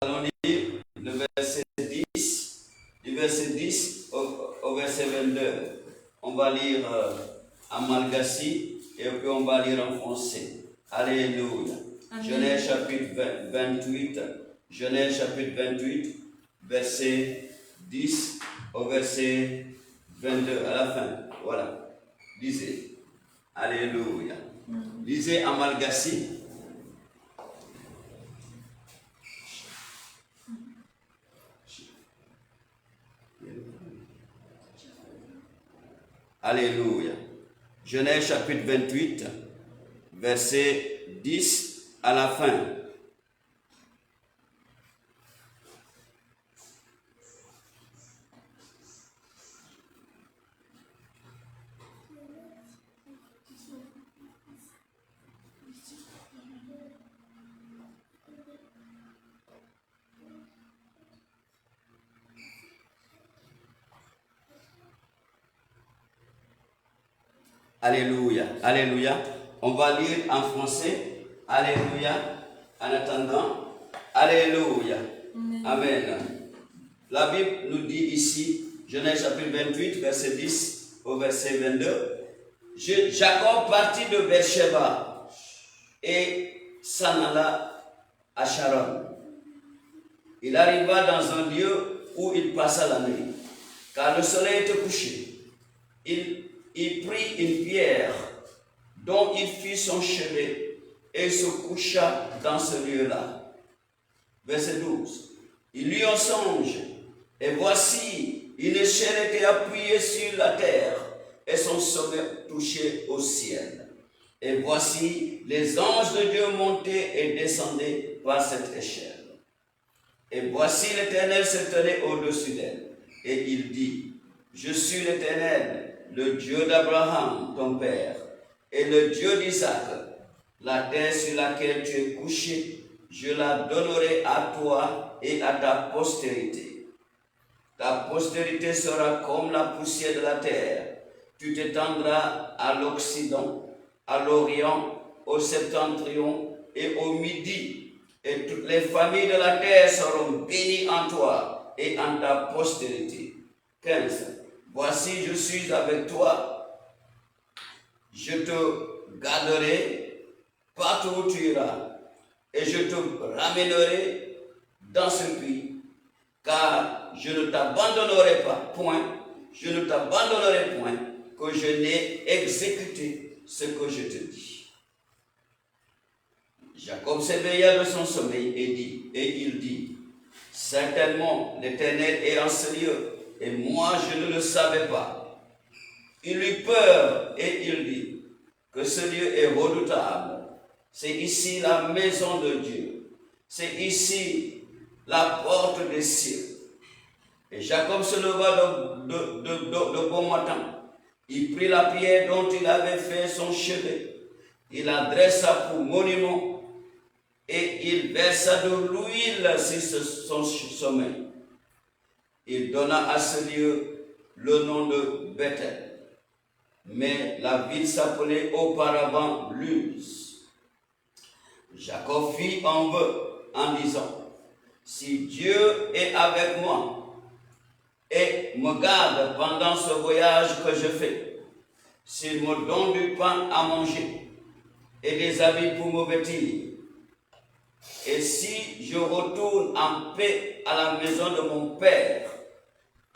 allons lire le verset 10, du verset 10 au verset 22. On va lire en malgache et puis on va lire en français. Alléluia. Amen. Genèse chapitre 28, Genèse chapitre 28, verset 10 au verset 22 à la fin. Voilà. Lisez. Alléluia. Lisez en malgache. Alléluia. Genèse chapitre 28, verset 10 à la fin. Alléluia. Alléluia. On va lire en français. Alléluia. En attendant. Alléluia. Amen. La Bible nous dit ici, Genèse chapitre 28, verset 10 au verset 22. Jacob partit de Beersheba et s'en alla à Charon. Il arriva dans un lieu où il passa la nuit, car le soleil était couché. Il prit une pierre dont il fit son chevet et se coucha dans ce lieu-là. Verset 12. Il eut un songe, et voici, une échelle était appuyée sur la terre, et son sommet touchait au ciel. Et voici, les anges de Dieu montaient et descendaient par cette échelle. Et voici, l'Éternel se tenait au-dessus d'elle, et il dit, je suis l'Éternel, le Dieu d'Abraham, ton père, et le Dieu d'Isaac. La terre sur laquelle tu es couché, je la donnerai à toi et à ta postérité. Ta postérité sera comme la poussière de la terre. Tu t'étendras à l'Occident, à l'Orient, au Septentrion et au Midi. Et toutes les familles de la terre seront bénies en toi et en ta postérité. 15. Voici, je suis avec toi, je te garderai partout où tu iras, et je te ramènerai dans ce pays, car je ne t'abandonnerai pas, point, je ne t'abandonnerai point, que je n'ai exécuté ce que je te dis. Jacob s'éveilla de son sommeil et il dit, certainement l'Éternel est en ce lieu, et moi je ne le savais pas. Il eut peur et il dit que ce lieu est redoutable. C'est ici la maison de Dieu. C'est ici la porte des cieux. Et Jacob se leva de bon matin. Il prit la pierre dont il avait fait son chevet. Il la dressa pour monument et il versa de l'huile sur son sommet. Il donna à ce lieu le nom de Bethel. Mais la ville s'appelait auparavant Luz. Jacob fit un vœu en disant, si Dieu est avec moi et me garde pendant ce voyage que je fais, s'il me donne du pain à manger et des habits pour me vêtir, et si je retourne en paix à la maison de mon père,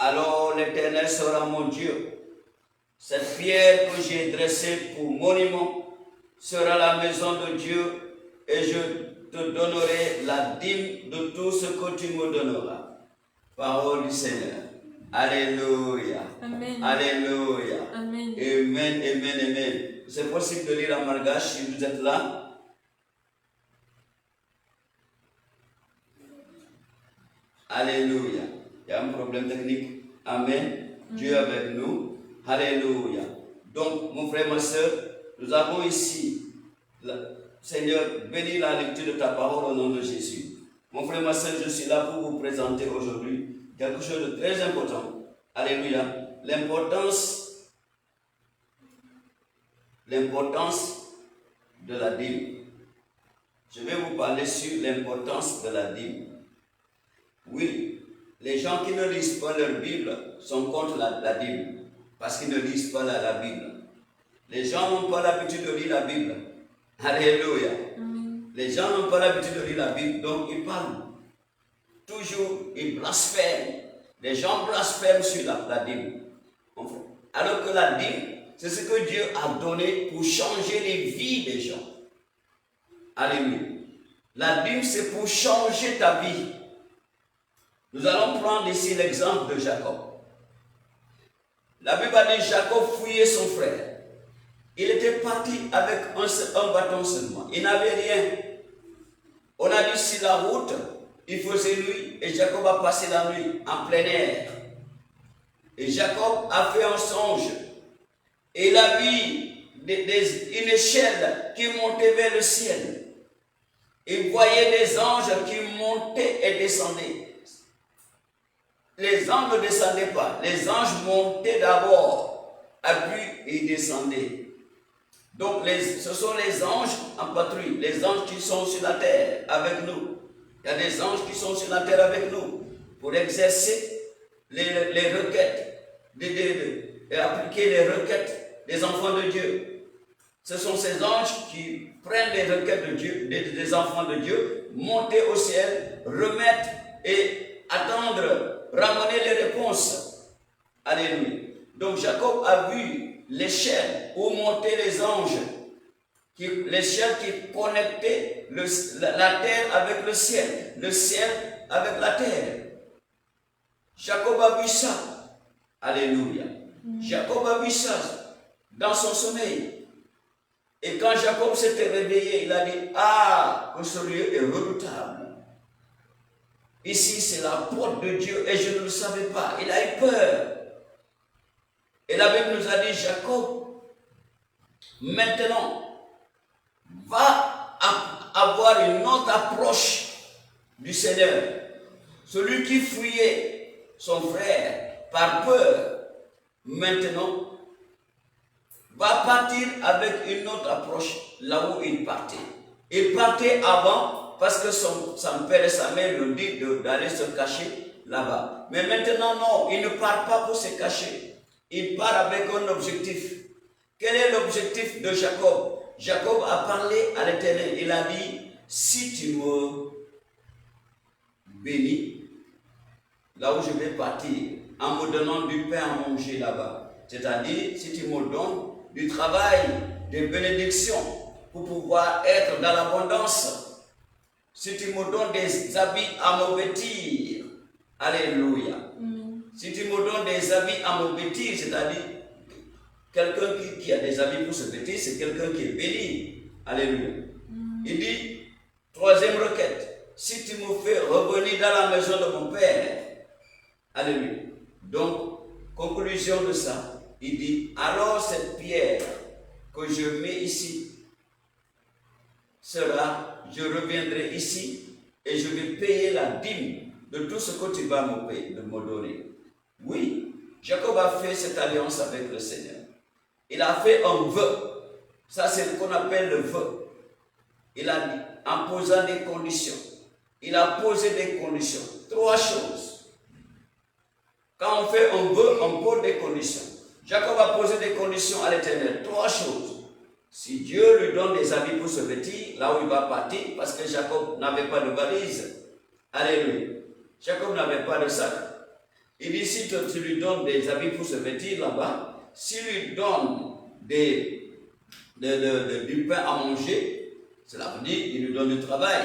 alors l'Éternel sera mon Dieu. Cette pierre que j'ai dressée pour monument sera la maison de Dieu, et je te donnerai la dîme de tout ce que tu me donneras. Parole du Seigneur. Alléluia. Amen. Alléluia. Amen. Amen, amen, amen. C'est possible de lire en malgache si vous êtes là. Alléluia. Il y a un problème technique. Amen. Dieu est avec nous. Alléluia. Donc, mon frère, ma soeur, nous avons ici, Seigneur, bénis la lecture de ta parole au nom de Jésus. Mon frère, ma soeur, je suis là pour vous présenter aujourd'hui quelque chose de très important. Alléluia. L'importance de la dîme. Je vais vous parler sur l'importance de la dîme. Oui, les gens qui ne lisent pas leur Bible sont contre la Bible, parce qu'ils ne lisent pas la Bible. Les gens n'ont pas l'habitude de lire la Bible. Alléluia. Les gens n'ont pas l'habitude de lire la Bible, donc ils parlent. Toujours, ils blasphèment. Les gens blasphèment sur la Bible. Alors que la Bible, c'est ce que Dieu a donné pour changer les vies des gens. Alléluia. La Bible, c'est pour changer ta vie. Nous allons prendre ici l'exemple de Jacob. La Bible a dit Jacob fouillait son frère. Il était parti avec un bâton seulement. Il n'avait rien. On a dit sur la route, il faisait nuit et Jacob a passé la nuit en plein air. Et Jacob a fait un songe. Et il a vu une échelle qui montait vers le ciel. Il voyait des anges qui montaient et descendaient. Les anges ne descendaient pas. Les anges montaient d'abord, et puis ils descendaient. Donc ce sont les anges en patrouille, les anges qui sont sur la terre avec nous. Il y a des anges qui sont sur la terre avec nous pour exercer les requêtes, et appliquer les requêtes des enfants de Dieu. Ce sont ces anges qui prennent les requêtes de Dieu, des enfants de Dieu, monter au ciel, remettre et attendre, ramener les réponses. Alléluia. Donc Jacob a vu l'échelle où montaient les anges, l'échelle qui connectait la terre avec le ciel avec la terre. Jacob a vu ça. Alléluia. Jacob a vu ça dans son sommeil. Et quand Jacob s'était réveillé, il a dit, ah, que ce lieu est redoutable. Ici, c'est la porte de Dieu et je ne le savais pas. Il a eu peur. Et la Bible nous a dit, Jacob, maintenant, va avoir une autre approche du Seigneur. Celui qui fouillait son frère par peur, maintenant, va partir avec une autre approche là où il partait. Il partait avant parce que son père et sa mère lui ont dit d'aller se cacher là-bas. Mais maintenant, non, il ne part pas pour se cacher. Il part avec un objectif. Quel est l'objectif de Jacob? Jacob a parlé à l'Éternel. Il a dit, si tu me bénis, là où je vais partir, en me donnant du pain à manger là-bas, c'est-à-dire, si tu me donnes du travail, des bénédictions, pour pouvoir être dans l'abondance, si tu me donnes des habits à me vêtir, alléluia. Si tu me donnes des habits à me vêtir, c'est-à-dire, quelqu'un qui a des habits pour se vêtir, c'est quelqu'un qui est béni. Alléluia. Il dit, troisième requête, si tu me fais revenir dans la maison de mon père, alléluia. Donc, conclusion de ça, il dit, alors cette pierre que je mets ici sera, je reviendrai ici et je vais payer la dîme de tout ce que tu vas me payer, de me donner. Oui, Jacob a fait cette alliance avec le Seigneur. Il a fait un vœu. Ça, c'est ce qu'on appelle le vœu. Il a dit, en posant des conditions. Il a posé des conditions. Trois choses. Quand on fait un vœu, on pose des conditions. Jacob a posé des conditions à l'Éternel. Trois choses. Si Dieu lui donne des habits pour se vêtir, là où il va partir, parce que Jacob n'avait pas de valise. Alléluia. Jacob n'avait pas de sac. Il dit, si tu lui donnes des habits pour se vêtir là-bas, s'il lui donne du pain à manger, cela veut dire qu'il lui donne du travail.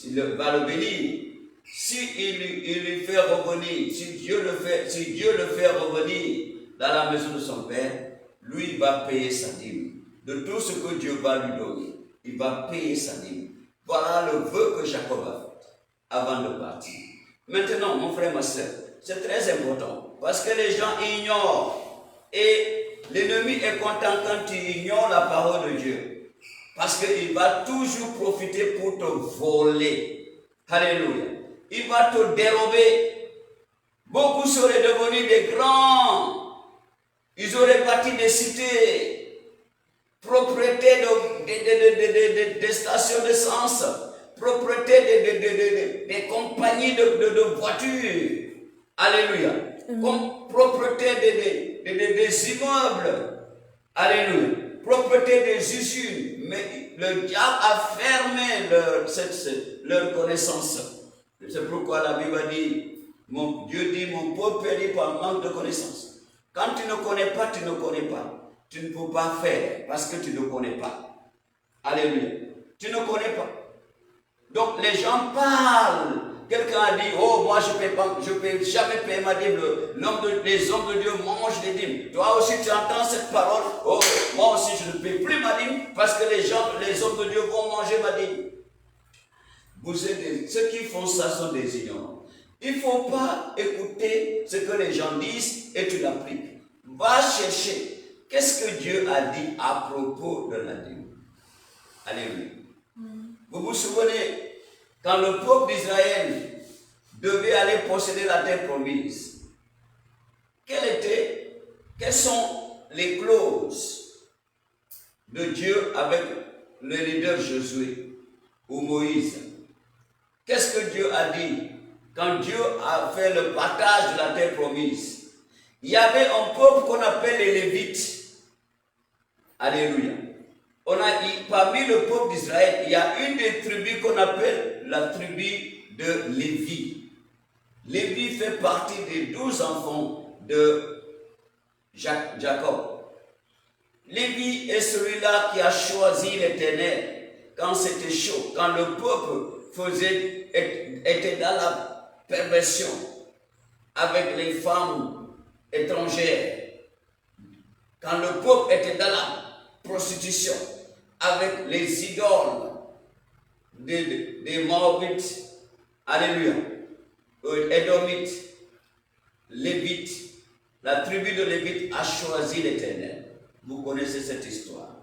Il va le bénir. Si il lui fait revenir, si Dieu le fait revenir dans la maison de son père, lui va payer sa dîme. De tout ce que Dieu va lui donner, il va payer sa dîme. Voilà le vœu que Jacob a fait avant de partir. Maintenant, mon frère, ma soeur, c'est très important parce que les gens ignorent et l'ennemi est content quand tu ignores la parole de Dieu parce qu'il va toujours profiter pour te voler. Alléluia. Il va te dérober. Beaucoup seraient devenus des grands. Ils auraient bâti des cités, propriété des stations d'essence, propreté des compagnies de voitures. Alléluia. Comme propreté des immeubles. Alléluia. Propreté des usines. Mais le diable a fermé leur connaissance. C'est pourquoi la Bible dit, Dieu dit, mon peuple périt par manque de connaissance. Quand tu ne connais pas, tu ne connais pas. Tu ne peux pas faire parce que tu ne connais pas. Alléluia. Tu ne connais pas. Donc les gens parlent. Quelqu'un a dit, oh moi je ne peux jamais payer ma dîme. Les hommes de Dieu mangent des dîmes. Toi aussi tu entends cette parole. Oh moi aussi je ne paye plus ma dîme parce que les hommes de Dieu vont manger ma dîme. Ceux qui font ça sont des ignorants. Il ne faut pas écouter ce que les gens disent et tu l'appliques. Va chercher. Qu'est-ce que Dieu a dit à propos de la dîme? Alléluia. Vous vous souvenez, quand le peuple d'Israël devait aller posséder la terre promise, quelles sont les clauses de Dieu avec le leader Josué ou Moïse? Qu'est-ce que Dieu a dit quand Dieu a fait le partage de la terre promise? Il y avait un peuple qu'on appelle les Lévites. Alléluia. Parmi le peuple d'Israël, il y a une des tribus qu'on appelle la tribu de Lévi. Lévi fait partie des 12 enfants de Jacob. Lévi est celui-là qui a choisi l'Éternel quand c'était chaud, quand le peuple était dans la perversion avec les femmes étrangères, quand le peuple était dans la prostitution avec les idoles des Moabites, alléluia, Édomites, Lévites. La tribu de Lévites a choisi l'Éternel. Vous connaissez cette histoire.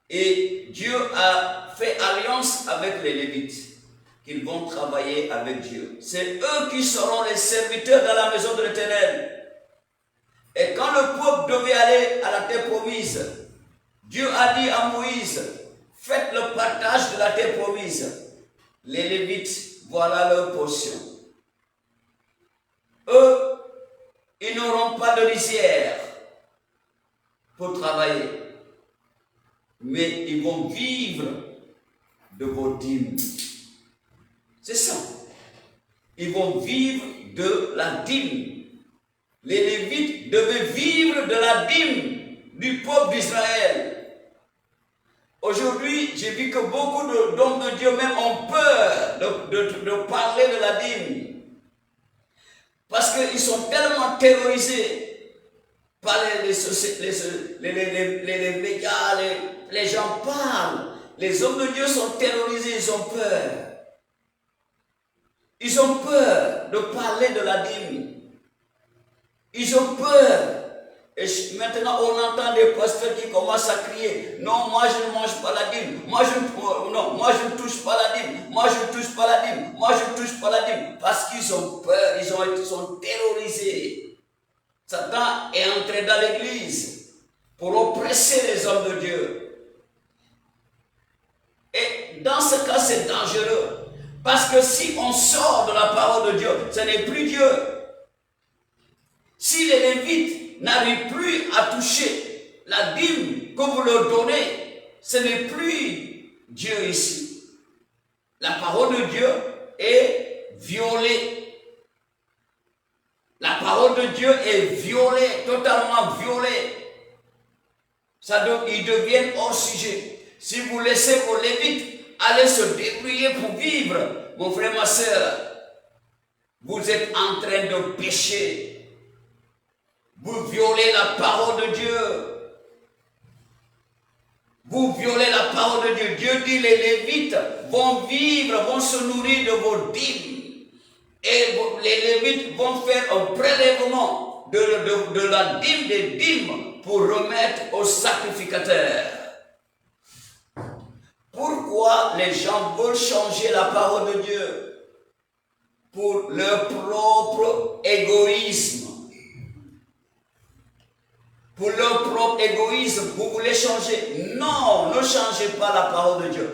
Et Dieu a fait alliance avec les Lévites, qu'ils vont travailler avec Dieu. C'est eux qui seront les serviteurs dans la maison de l'Éternel. Et quand le peuple devait aller à la terre promise, Dieu a dit à Moïse, faites le partage de la terre promise. Les Lévites, voilà leur portion. Eux, ils n'auront pas de lisière pour travailler, mais ils vont vivre de vos dîmes. C'est ça. Ils vont vivre de la dîme. Les Lévites devaient vivre de la dîme du peuple d'Israël. Aujourd'hui, j'ai vu que beaucoup d'hommes de Dieu même ont peur de parler de la dîme. Parce qu'ils sont tellement terrorisés par les médias, les gens parlent. Les hommes de Dieu sont terrorisés, ils ont peur. Ils ont peur de parler de la dîme. Ils ont peur. Et maintenant, on entend des pasteurs qui commencent à crier, non, moi je ne mange pas la dîme, moi je ne touche pas la dîme, moi je ne touche pas la dîme, moi je ne touche pas la dîme, parce qu'ils ont peur, ils sont terrorisés. Satan est entré dans l'église pour oppresser les hommes de Dieu. Et dans ce cas, c'est dangereux, parce que si on sort de la parole de Dieu, ce n'est plus Dieu. Si les Lévites n'arrivent plus à toucher la dîme que vous leur donnez, ce n'est plus Dieu ici. La parole de Dieu est violée. La parole de Dieu est violée, totalement violée. Ils deviennent hors sujet. Si vous laissez vos Lévites aller se débrouiller pour vivre, mon frère, ma soeur, vous êtes en train de pécher. Vous violez la parole de Dieu. Vous violez la parole de Dieu. Dieu dit les Lévites vont vivre, vont se nourrir de vos dîmes. Et les Lévites vont faire un prélèvement de la dîme des dîmes pour remettre au sacrificateur. Pourquoi les gens veulent changer la parole de Dieu? Pour leur propre égoïsme. Pour leur propre égoïsme, vous voulez changer? Non, ne changez pas la parole de Dieu.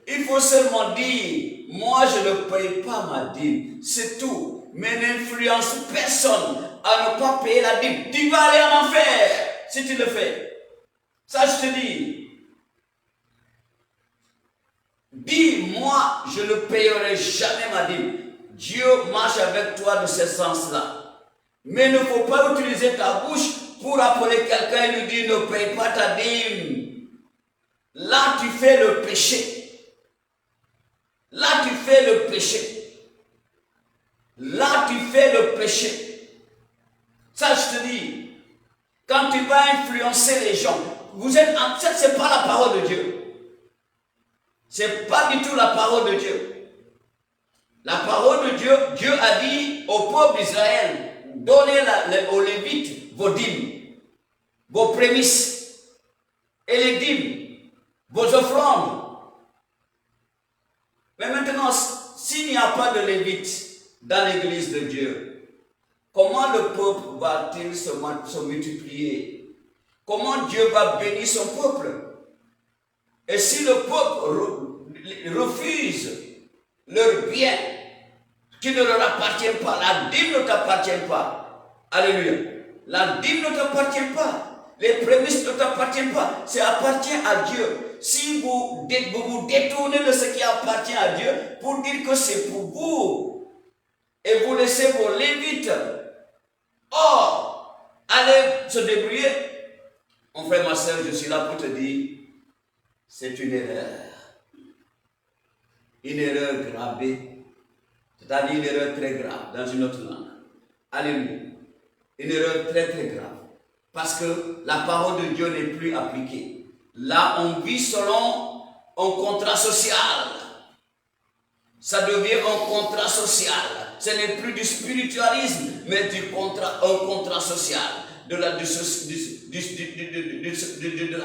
Il faut seulement dire, moi je ne paye pas ma dîme, c'est tout. Mais n'influence personne à ne pas payer la dîme. Tu vas aller en enfer si tu le fais. Ça je te dis. Dis, moi je ne payerai jamais ma dîme. Dieu marche avec toi de ce sens-là. Mais il ne faut pas utiliser ta bouche pour appeler quelqu'un et lui dire ne paye pas ta dîme. Là tu fais le péché. Là, tu fais le péché. Là, tu fais le péché. Ça, je te dis, quand tu vas influencer les gens, vous êtes en fait, ce n'est pas la parole de Dieu. Ce n'est pas du tout la parole de Dieu. La parole de Dieu, Dieu a dit au peuple d'Israël, donnez aux Lévites vos dîmes, vos prémices, et les dîmes, vos offrandes. Mais maintenant, s'il n'y a pas de Lévites dans l'église de Dieu, comment le peuple va-t-il se multiplier? Comment Dieu va bénir son peuple? Et si le peuple refuse leur bien, qui ne leur appartient pas, la dîme ne t'appartient pas. Alléluia. La dîme ne t'appartient pas. Les prémices ne t'appartiennent pas. Ça appartient à Dieu. Si vous vous détournez de ce qui appartient à Dieu pour dire que c'est pour vous et vous laissez vos Lévites, or, allez se débrouiller. Mon frère, ma soeur, je suis là pour te dire, c'est une erreur. Une erreur gravée, c'est-à-dire une erreur très grave dans une autre langue. Alléluia. Une erreur très très grave. Parce que la parole de Dieu n'est plus appliquée. Là, on vit selon un contrat social. Ça devient un contrat social. Ce n'est plus du spiritualisme, mais un contrat social de la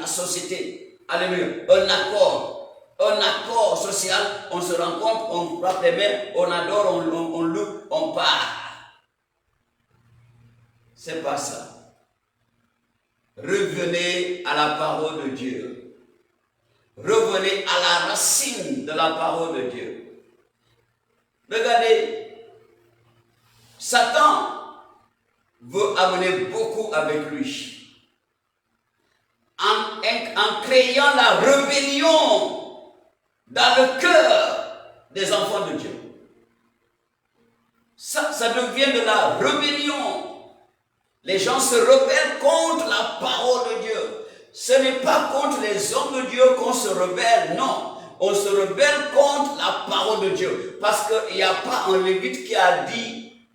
société. Alléluia. Un accord social. On se rencontre, on frappe les mains, on adore, on loue, on part. C'est pas ça. Revenez à la parole de Dieu. Revenez à la racine de la parole de Dieu. Regardez, Satan veut amener beaucoup avec lui. En créant la rébellion dans le cœur des enfants de Dieu. Ça devient de la rébellion. Les gens se rebellent contre la parole de Dieu. Ce n'est pas contre les hommes de Dieu qu'on se rebelle, non. On se rebelle contre la parole de Dieu. Parce qu'il n'y a pas un Lévite qui a dit,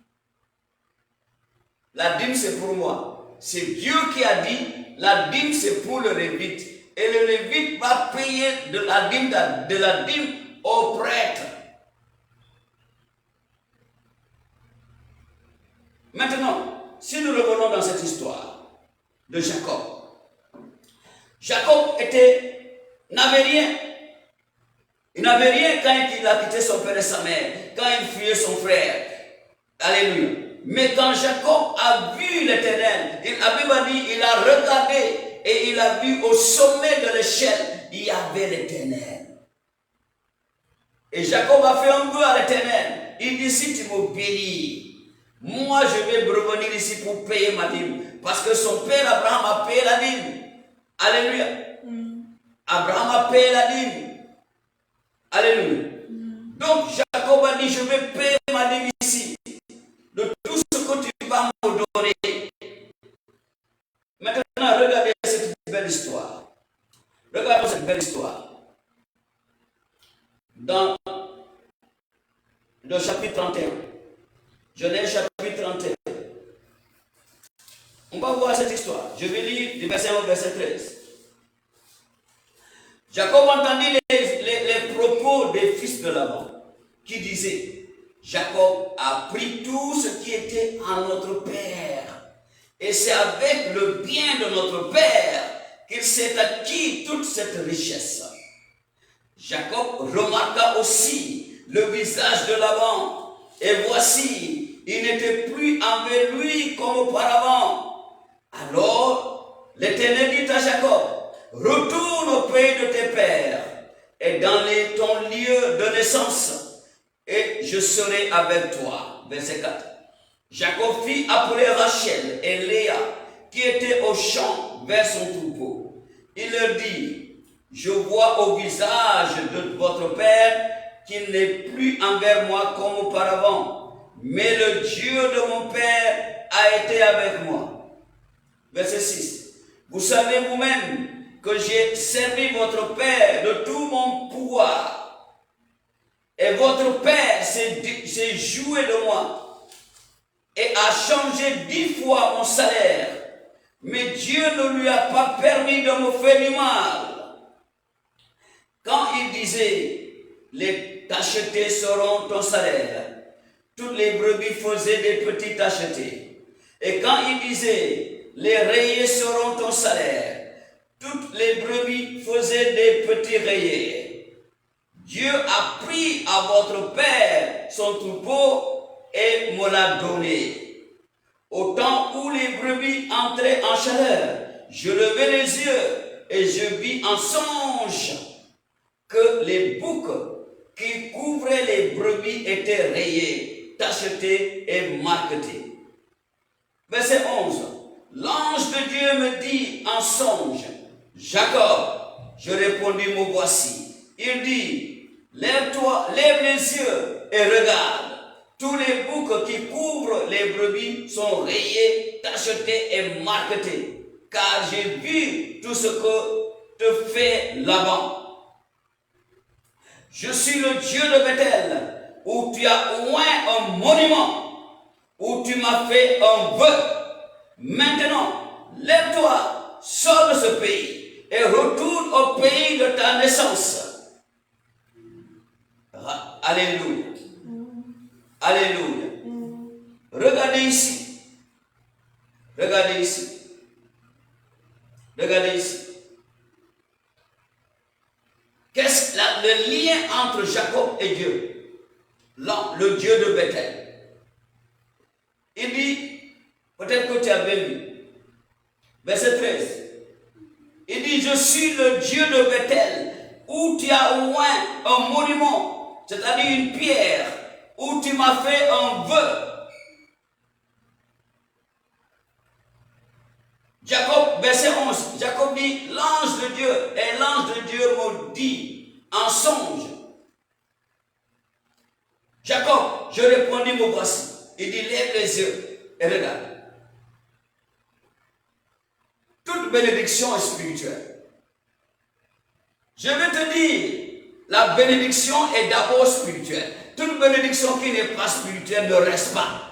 la dîme c'est pour moi. C'est Dieu qui a dit, la dîme c'est pour le Lévite. Et le Lévite va payer de la dîme au prêtre. Maintenant, si nous revenons dans cette histoire de Jacob, Jacob n'avait rien. Il n'avait rien quand il a quitté son père et sa mère, quand il fuyait son frère. Alléluia. Mais quand Jacob a vu l'Éternel, la Bible dit, il a regardé et il a vu au sommet de l'échelle, il y avait l'Éternel. Et Jacob a fait un vœu à l'Éternel. Il dit, si tu me bénis, moi, je vais revenir ici pour payer ma dîme. Parce que son père Abraham a payé la dîme. Alléluia. Abraham a payé la dîme. Alléluia. Donc, Jacob a dit, je vais payer ma dîme ici. De tout ce que tu vas me donner. Maintenant, regardez cette belle histoire. Regardez cette belle histoire. Dans le chapitre 31. Genèse chapitre 31. On va voir cette histoire. Je vais lire du verset 1 au verset 13. Jacob entendit les propos des fils de Laban qui disaient, Jacob a pris tout ce qui était à notre père. Et c'est avec le bien de notre père qu'il s'est acquis toute cette richesse. Jacob remarqua aussi le visage de Laban. Et voici, il n'était plus envers lui comme auparavant. Alors, l'Éternel dit à Jacob, retourne au pays de tes pères et dans ton lieu de naissance, et je serai avec toi. Verset 4. Jacob fit appeler Rachel et Léa, qui étaient au champ vers son troupeau. Il leur dit, je vois au visage de votre père qu'il n'est plus envers moi comme auparavant, mais le Dieu de mon père a été avec moi. Verset 6. Vous savez vous-même que j'ai servi votre père de tout mon pouvoir, et votre père s'est joué de moi et a changé 10 fois mon salaire, mais Dieu ne lui a pas permis de me faire du mal. Quand il disait, les tachetés seront ton salaire, toutes les brebis faisaient des petits tachetés. Et quand il disait, les rayés seront ton salaire, toutes les brebis faisaient des petits rayés. Dieu a pris à votre père son troupeau et me l'a donné. Au temps où les brebis entraient en chaleur, je levai les yeux et je vis en songe que les boucs qui couvraient les brebis étaient rayés, tachetés et marquetés. Verset 11. L'ange de Dieu me dit en songe, Jacob. Je répondis, me voici. Il dit, lève-toi, lève les yeux et regarde. Tous les boucs qui couvrent les brebis sont rayés, tachetés et marquetés, car j'ai vu tout ce que te fait Laban. Je suis le Dieu de Bethel, où tu as au moins un monument, où tu m'as fait un vœu. Maintenant, lève-toi, sors de ce pays et retourne au pays de ta naissance. Alléluia. Alléluia. Regardez ici. Regardez ici. Regardez ici. Qu'est-ce le lien entre Jacob et Dieu? Le Dieu de Bethel. Il dit, peut-être que tu as bien vu, verset 13. Il dit, je suis le Dieu de Bethel, où tu as au moins un monument, c'est-à-dire une pierre, où tu m'as fait un vœu. Jacob, verset 11, Jacob dit, l'ange de Dieu, et l'ange de Dieu me dit en songe. Jacob, je répondis, me voici. Il dit, lève les yeux et regarde. Toute bénédiction est spirituelle. Je vais te dire, la bénédiction est d'abord spirituelle. Toute bénédiction qui n'est pas spirituelle ne reste pas.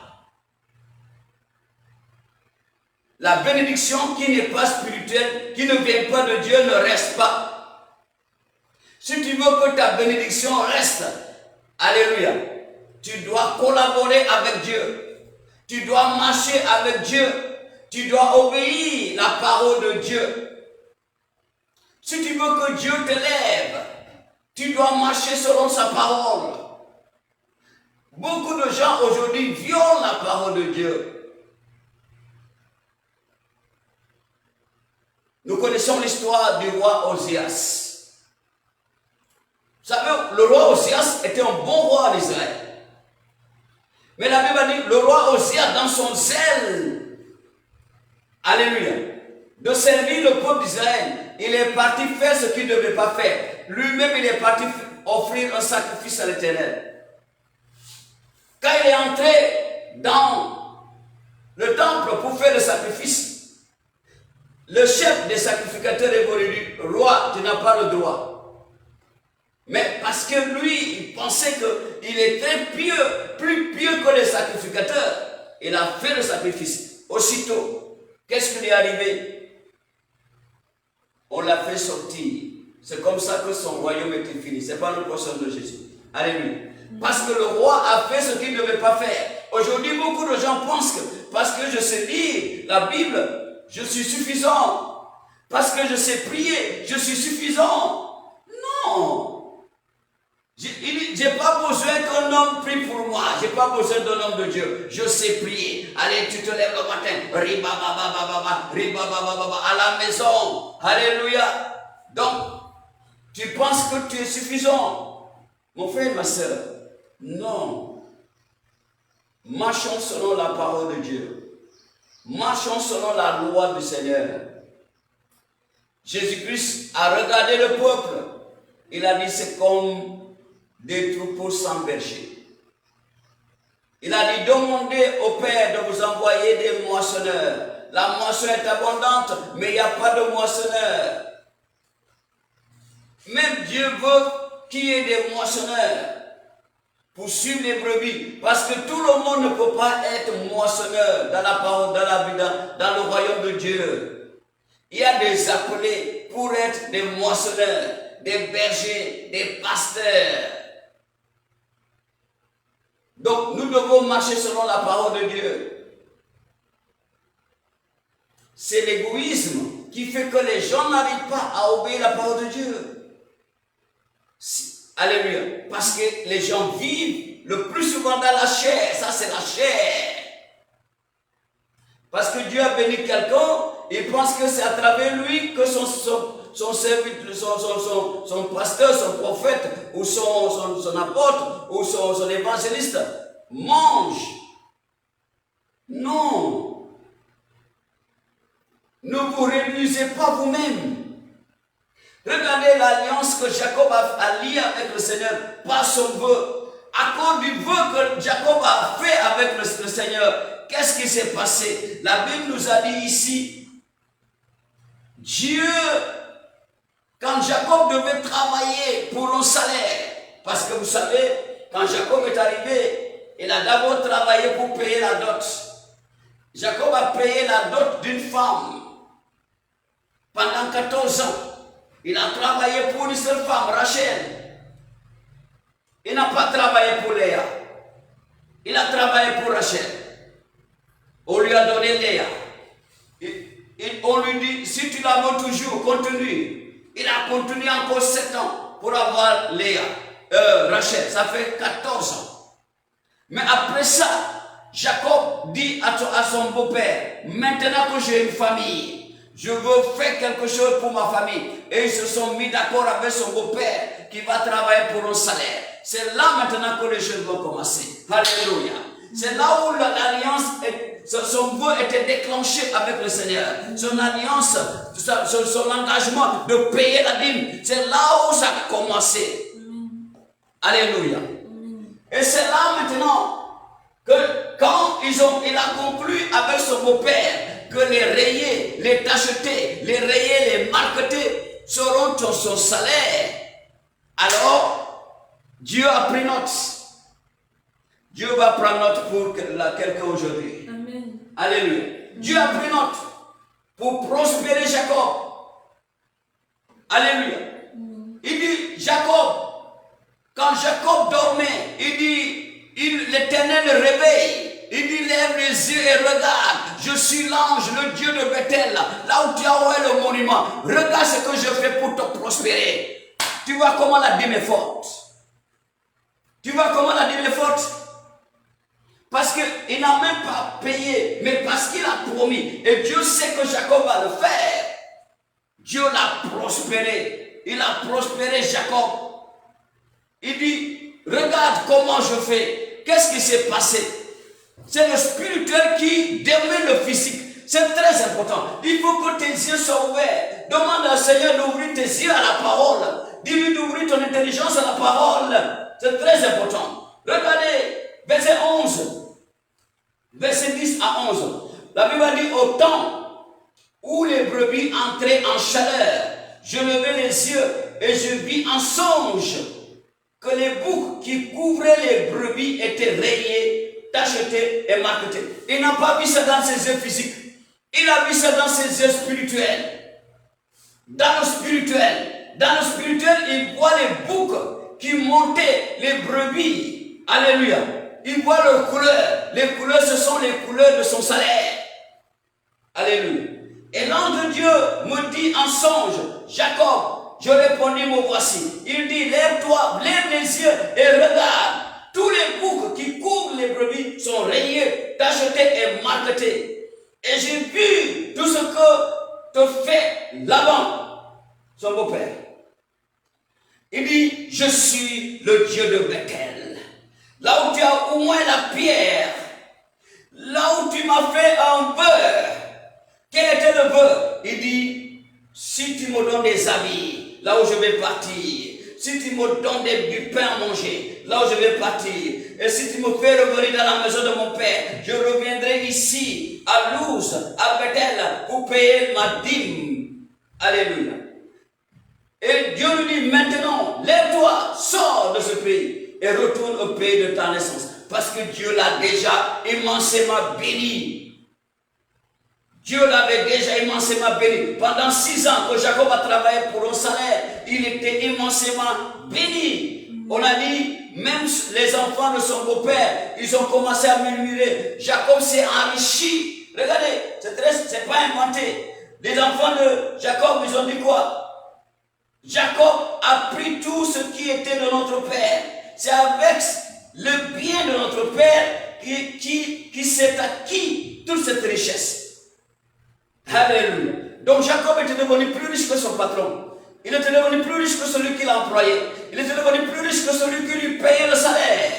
La bénédiction qui n'est pas spirituelle, qui ne vient pas de Dieu, ne reste pas. Si tu veux que ta bénédiction reste, alléluia, tu dois collaborer avec Dieu. Tu dois marcher avec Dieu. Tu dois obéir la parole de Dieu. Si tu veux que Dieu te lève, tu dois marcher selon sa parole. Beaucoup de gens aujourd'hui violent la parole de Dieu. Nous connaissons l'histoire du roi Osias. Vous savez, le roi Osias était un bon roi en Israël. Mais la Bible dit, le roi Osias, dans son zèle, alléluia, de servir le peuple d'Israël, il est parti faire ce qu'il ne devait pas faire. Lui-même, il est parti offrir un sacrifice à l'Éternel. Quand il est entré dans le temple pour faire le sacrifice, le chef des sacrificateurs est venu lui dire, roi, tu n'as pas le droit. Mais parce que lui, il pensait qu'il était pieux, plus pieux que les sacrificateurs, il a fait le sacrifice. Aussitôt, qu'est-ce qui lui est arrivé? On l'a fait sortir. C'est comme ça que son royaume était fini. Ce n'est pas le personne de Jésus. Alléluia. Parce que le roi a fait ce qu'il ne devait pas faire. Aujourd'hui, beaucoup de gens pensent que parce que je sais lire la Bible, je suis suffisant. Parce que je sais prier, je suis suffisant. Non. J'ai pas besoin qu'un homme prie pour moi. J'ai pas besoin d'un homme de Dieu. Je sais prier. Allez, tu te lèves le matin. À la maison. Alléluia. Donc, Tu penses que tu es suffisant, mon frère et ma soeur. Non. Marchons selon la parole de Dieu. Marchons selon la loi du Seigneur. Jésus-Christ a regardé le peuple. Il a dit, c'est comme des troupeaux sans berger. Il a dit, demandez au Père de vous envoyer des moissonneurs. La moisson est abondante, mais il n'y a pas de moissonneurs. Même Dieu veut qu'il y ait des moissonneurs pour suivre les brebis. Parce que tout le monde ne peut pas être moissonneur dans la parole, dans la vie, dans le royaume de Dieu. Il y a des appelés pour être des moissonneurs, des bergers, des pasteurs. Donc nous devons marcher selon la parole de Dieu. C'est l'égoïsme qui fait que les gens n'arrivent pas à obéir la parole de Dieu. Alléluia. Parce que les gens vivent le plus souvent dans la chair. Ça, c'est la chair. Parce que Dieu a béni quelqu'un, il pense que c'est à travers lui que son serviteur, son pasteur, son prophète, ou son apôtre, ou son évangéliste mange. Non. Ne vous réduisez pas vous-même. Regardez l'alliance que Jacob a liée avec le Seigneur par son vœu. À cause du vœu que Jacob a fait avec le Seigneur, qu'est-ce qui s'est passé? La Bible nous a dit ici, Dieu, quand Jacob devait travailler pour un salaire, parce que vous savez, quand Jacob est arrivé, il a d'abord travaillé pour payer la dot. Jacob a payé la dot d'une femme pendant 14 ans. Il a travaillé pour une seule femme, Rachel. Il n'a pas travaillé pour Léa. Il a travaillé pour Rachel. On lui a donné Léa. On lui dit, si tu la veux toujours, continue. Il a continué encore 7 ans pour avoir Léa, Rachel. Ça fait 14 ans. Mais après ça, Jacob dit à son beau-père, maintenant que j'ai une famille, je veux faire quelque chose pour ma famille. Et ils se sont mis d'accord avec son beau-père qui va travailler pour un salaire. C'est là maintenant que les choses vont commencer. Alléluia. C'est là où l'alliance, son vœu était déclenché avec le Seigneur. Son alliance, son engagement de payer la dîme. C'est là où ça a commencé. Alléluia. Et c'est là maintenant que quand il a conclu avec son beau-père, que les rayés, les tachetés, les rayés, les marquetés seront son salaire. Alors, Dieu a pris note. Dieu va prendre note pour quelqu'un aujourd'hui. Amen. Alléluia. Dieu a pris note pour prospérer Jacob. Alléluia. Il dit, Jacob, quand Jacob dormait, il dit, l'Éternel le réveille. Il dit, lève les yeux et regarde. Je suis l'ange, le Dieu de Bethel, là où tu as oué le monument. Regarde ce que je fais pour te prospérer. Tu vois comment la dîme est forte. Tu vois comment la dîme est forte. Parce qu'il n'a même pas payé, mais parce qu'il a promis. Et Dieu sait que Jacob va le faire. Dieu l'a prospéré. Il a prospéré Jacob. Il dit, regarde comment je fais. Qu'est-ce qui s'est passé? C'est le spirituel qui démène le physique. C'est très important. Il faut que tes yeux soient ouverts. Demande au Seigneur d'ouvrir tes yeux à la parole. Dis-lui d'ouvrir ton intelligence à la parole. C'est très important. Regardez, verset 11. Verset 10 à 11. La Bible dit, au temps où les brebis entraient en chaleur, je levai les yeux et je vis en songe que les boucs qui couvraient les brebis étaient rayés, tachetés et marquetés. Il n'a pas vu ça dans ses yeux physiques. Il a vu ça dans ses yeux spirituels. Dans le spirituel, il voit les boucs qui montaient les brebis. Alléluia. Il voit leurs couleurs. Les couleurs, ce sont les couleurs de son salaire. Alléluia. Et l'ange de Dieu me dit en songe, Jacob, je répondis, me voici. Il dit, lève-toi, lève les yeux et regarde. Tous les boucs qui couvrent les brebis sont rayés, tachetés et marquetés. Et j'ai vu tout ce que te fait Laban, son beau-père. Il dit, je suis le Dieu de Bethel. Là où tu as au moins la pierre, là où tu m'as fait un beurre. Quel était le beurre? Il dit, si tu me donnes des habits, là où je vais partir. Si tu me donnes du pain à manger, là où je vais partir. Et si tu me fais revenir dans la maison de mon père, je reviendrai ici, à Luz, à Bethel, pour payer ma dîme. Alléluia. Et Dieu lui dit maintenant, lève-toi, sors de ce pays et retourne au pays de ta naissance. Parce que Dieu l'a déjà immensément béni. Dieu l'avait déjà immensément béni. Pendant 6 ans que Jacob a travaillé pour un salaire, il était immensément béni. On a dit, même les enfants de son beau-père, ils ont commencé à murmurer. Jacob s'est enrichi. Regardez, c'est pas inventé. Les enfants de Jacob, ils ont dit quoi? Jacob a pris tout ce qui était de notre père. C'est avec le bien de notre père qui s'est acquis toute cette richesse. Alléluia. Donc Jacob était devenu plus riche que son patron. Il était devenu plus riche que celui qui l'a employé. Il était devenu plus riche que celui qui lui payait le salaire.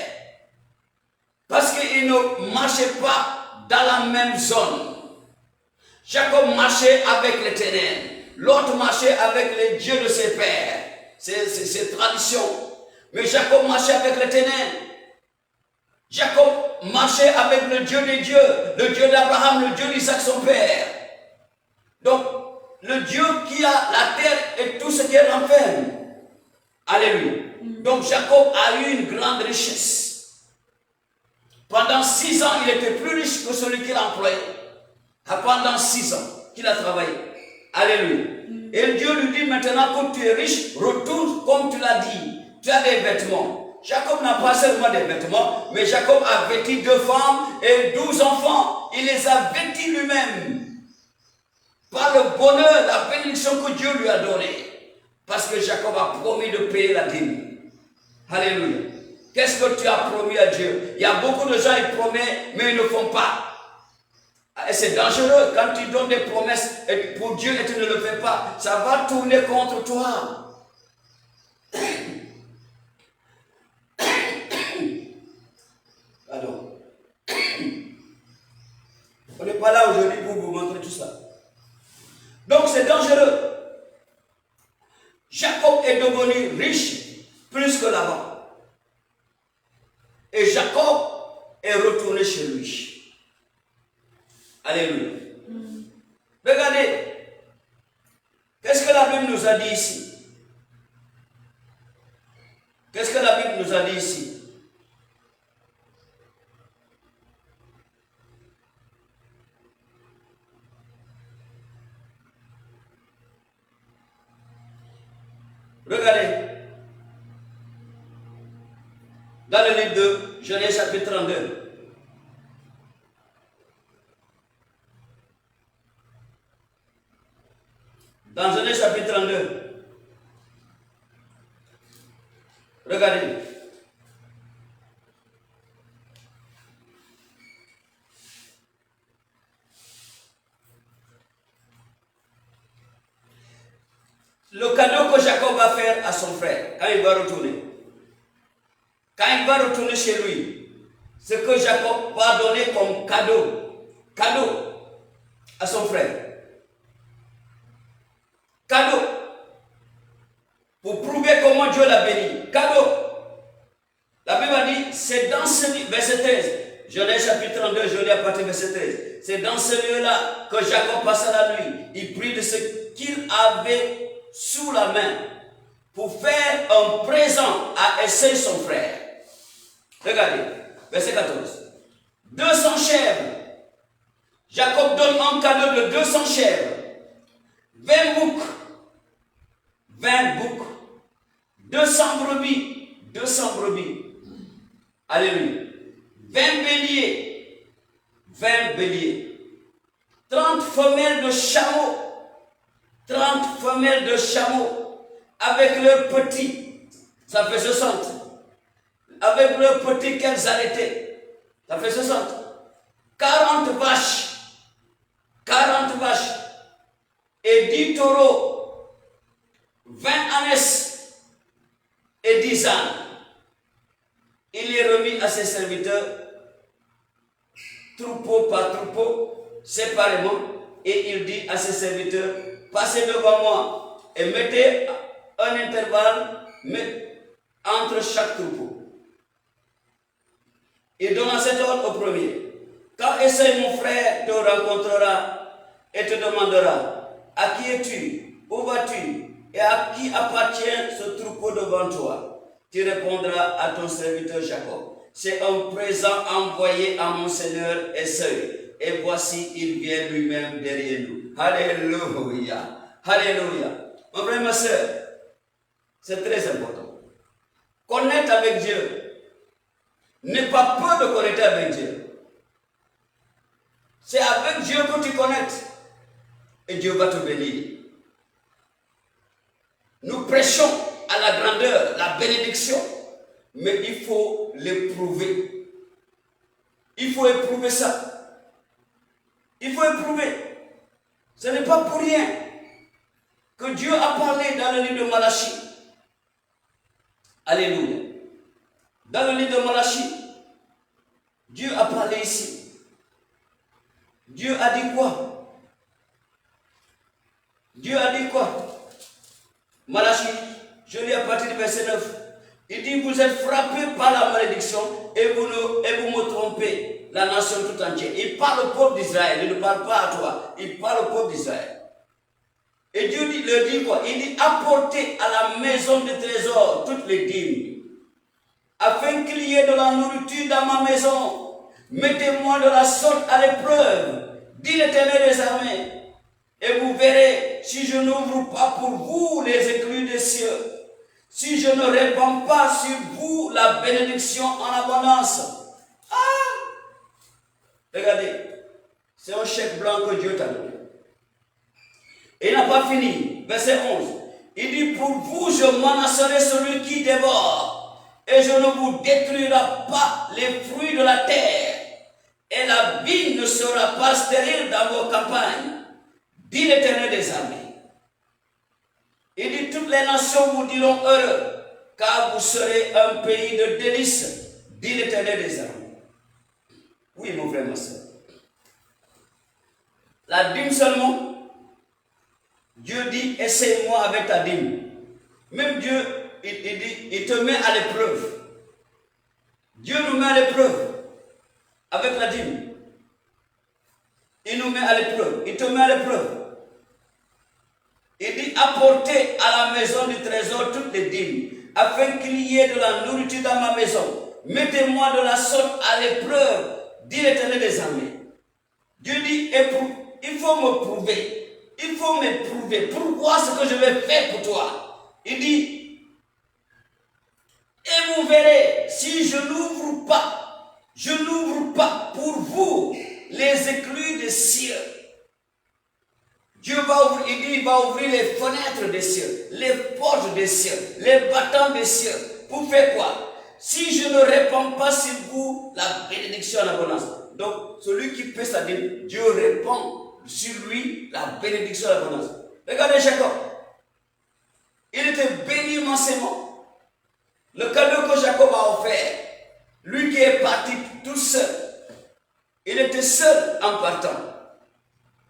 Parce qu'il ne marchait pas dans la même zone. Jacob marchait avec l'Éternel. L'autre marchait avec les dieux de ses pères. C'est tradition. Mais Jacob marchait avec l'Éternel. Jacob marchait avec le Dieu des dieux, le Dieu d'Abraham, le Dieu d'Isaac son père. Donc, le Dieu qui a la terre et tout ce qu'elle renferme. Alléluia. Donc, Jacob a eu une grande richesse. Pendant 6 ans, il était plus riche que celui qui l'a employé. Pendant 6 ans qu'il a travaillé. Alléluia. Et Dieu lui dit maintenant, comme tu es riche, retourne comme tu l'as dit. Tu as des vêtements. Jacob n'a pas seulement des vêtements, mais Jacob a vêtu 2 femmes et 12 enfants. Il les a vêtis lui-même. Par le bonheur, la bénédiction que Dieu lui a donnée. Parce que Jacob a promis de payer la dîme. Alléluia. Qu'est-ce que tu as promis à Dieu? Il y a beaucoup de gens qui promettent, mais ils ne font pas. Et c'est dangereux quand tu donnes des promesses pour Dieu et tu ne le fais pas. Ça va tourner contre toi. Pardon. On n'est pas là aujourd'hui pour vous montrer tout ça. Donc c'est dangereux. Jacob est devenu riche plus que là-bas. Et Jacob est retourné chez lui. Alléluia. Regardez. Qu'est-ce que la Bible nous a dit ici? Qu'est-ce que la Bible nous a dit ici? Regardez. Dans le livre de Genèse chapitre 32. Dans Genèse chapitre 32. Regardez. Le cadeau que Jacob va faire à son frère quand il va retourner. Quand il va retourner chez lui, ce que Jacob va donner comme cadeau à son frère. Cadeau. Pour prouver comment Dieu l'a béni. Cadeau. La Bible a dit, c'est dans ce livre, verset 13. Genèse chapitre 32, je lis à partir du verset 13. C'est dans ce lieu-là que Jacob passa la nuit. Il prit de ce qu'il avait sous la main pour faire un présent à Esaü son frère. Regardez, verset 14. 200 chèvres. Jacob donne un cadeau de 200 chèvres. 20 boucs. 20 boucs. 200 brebis. 200 brebis. Alléluia. 20 béliers. 20 béliers. 30 femelles de chameaux. 30 femelles de chameaux avec leurs petits, ça fait 60. Avec leurs petits qu'elles arrêtaient, ça fait 60. 40 vaches, 40 vaches et 10 taureaux, 20 ânesses 10 ânes. Il les remit à ses serviteurs, troupeau par troupeau, séparément, et il dit à ses serviteurs, passez devant moi et mettez un intervalle entre chaque troupeau. Il donna cet ordre au premier. Quand Esaïe, mon frère, te rencontrera et te demandera, à qui es-tu, où vas-tu, et à qui appartient ce troupeau devant toi, tu répondras à ton serviteur Jacob. C'est un présent envoyé à mon Seigneur Esaïe. Et voici, il vient lui-même derrière nous. Alléluia. Alléluia. Mon frère, ma soeur, c'est très important. Connaître avec Dieu. N'aie pas peur de connaître avec Dieu. C'est avec Dieu que tu connaîtres. Et Dieu va te bénir. Nous prêchons à la grandeur, la bénédiction, mais il faut l'éprouver. Il faut éprouver ça. Il faut éprouver. Ce n'est pas pour rien que Dieu a parlé dans le livre de Malachie. Alléluia. Dans le livre de Malachie, Dieu a parlé ici. Dieu a dit quoi? Dieu a dit quoi? Malachie, je lis à partir du verset 9. Il dit, vous êtes frappés par la malédiction et vous me trompez, la nation tout entière. Il parle au peuple d'Israël, il ne parle pas à toi, il parle au peuple d'Israël. Et Dieu leur dit quoi? Il dit, apportez à la maison du trésor toutes les dîmes, afin qu'il y ait de la nourriture dans ma maison. Mettez-moi de la sorte à l'épreuve, dit l'Éternel des armées, et vous verrez si je n'ouvre pas pour vous les écluses des cieux, si je ne répands pas sur vous la bénédiction en abondance. Ah! Regardez, c'est un chèque blanc que Dieu t'a donné. Et il n'a pas fini. Verset 11. Il dit, pour vous, je menacerai celui qui dévore, et je ne vous détruirai pas les fruits de la terre, et la vigne ne sera pas stérile dans vos campagnes, dit l'Éternel des armées. Il dit, toutes les nations vous diront heureux, car vous serez un pays de délices, dit l'Éternel des armées. Oui, mon frère, ma soeur. La dîme seulement, Dieu dit, essaye-moi avec ta dîme. Même Dieu, il dit, il te met à l'épreuve. Dieu nous met à l'épreuve avec la dîme. Il nous met à l'épreuve. Il te met à l'épreuve. Il dit, apportez à la maison du trésor toutes les dîmes, afin qu'il y ait de la nourriture dans ma maison. Mettez-moi de la sorte à l'épreuve, dit l'Éternel des armées. Dieu dit, il faut me prouver. Il faut m'éprouver pour voir ce que je vais faire pour toi. Il dit, et vous verrez, si je n'ouvre pas pour vous les écluses des cieux. Dieu va ouvrir, il dit, il va ouvrir les fenêtres des cieux, les portes des cieux, les battants des cieux. Pour faire quoi? Si je ne répands pas sur vous la bénédiction en abondance. Donc, celui qui paie sa dîme, Dieu répand sur lui la bénédiction en abondance. Regardez Jacob. Il était béni immensément. Le cadeau que Jacob a offert, lui qui est parti tout seul, il était seul en partant.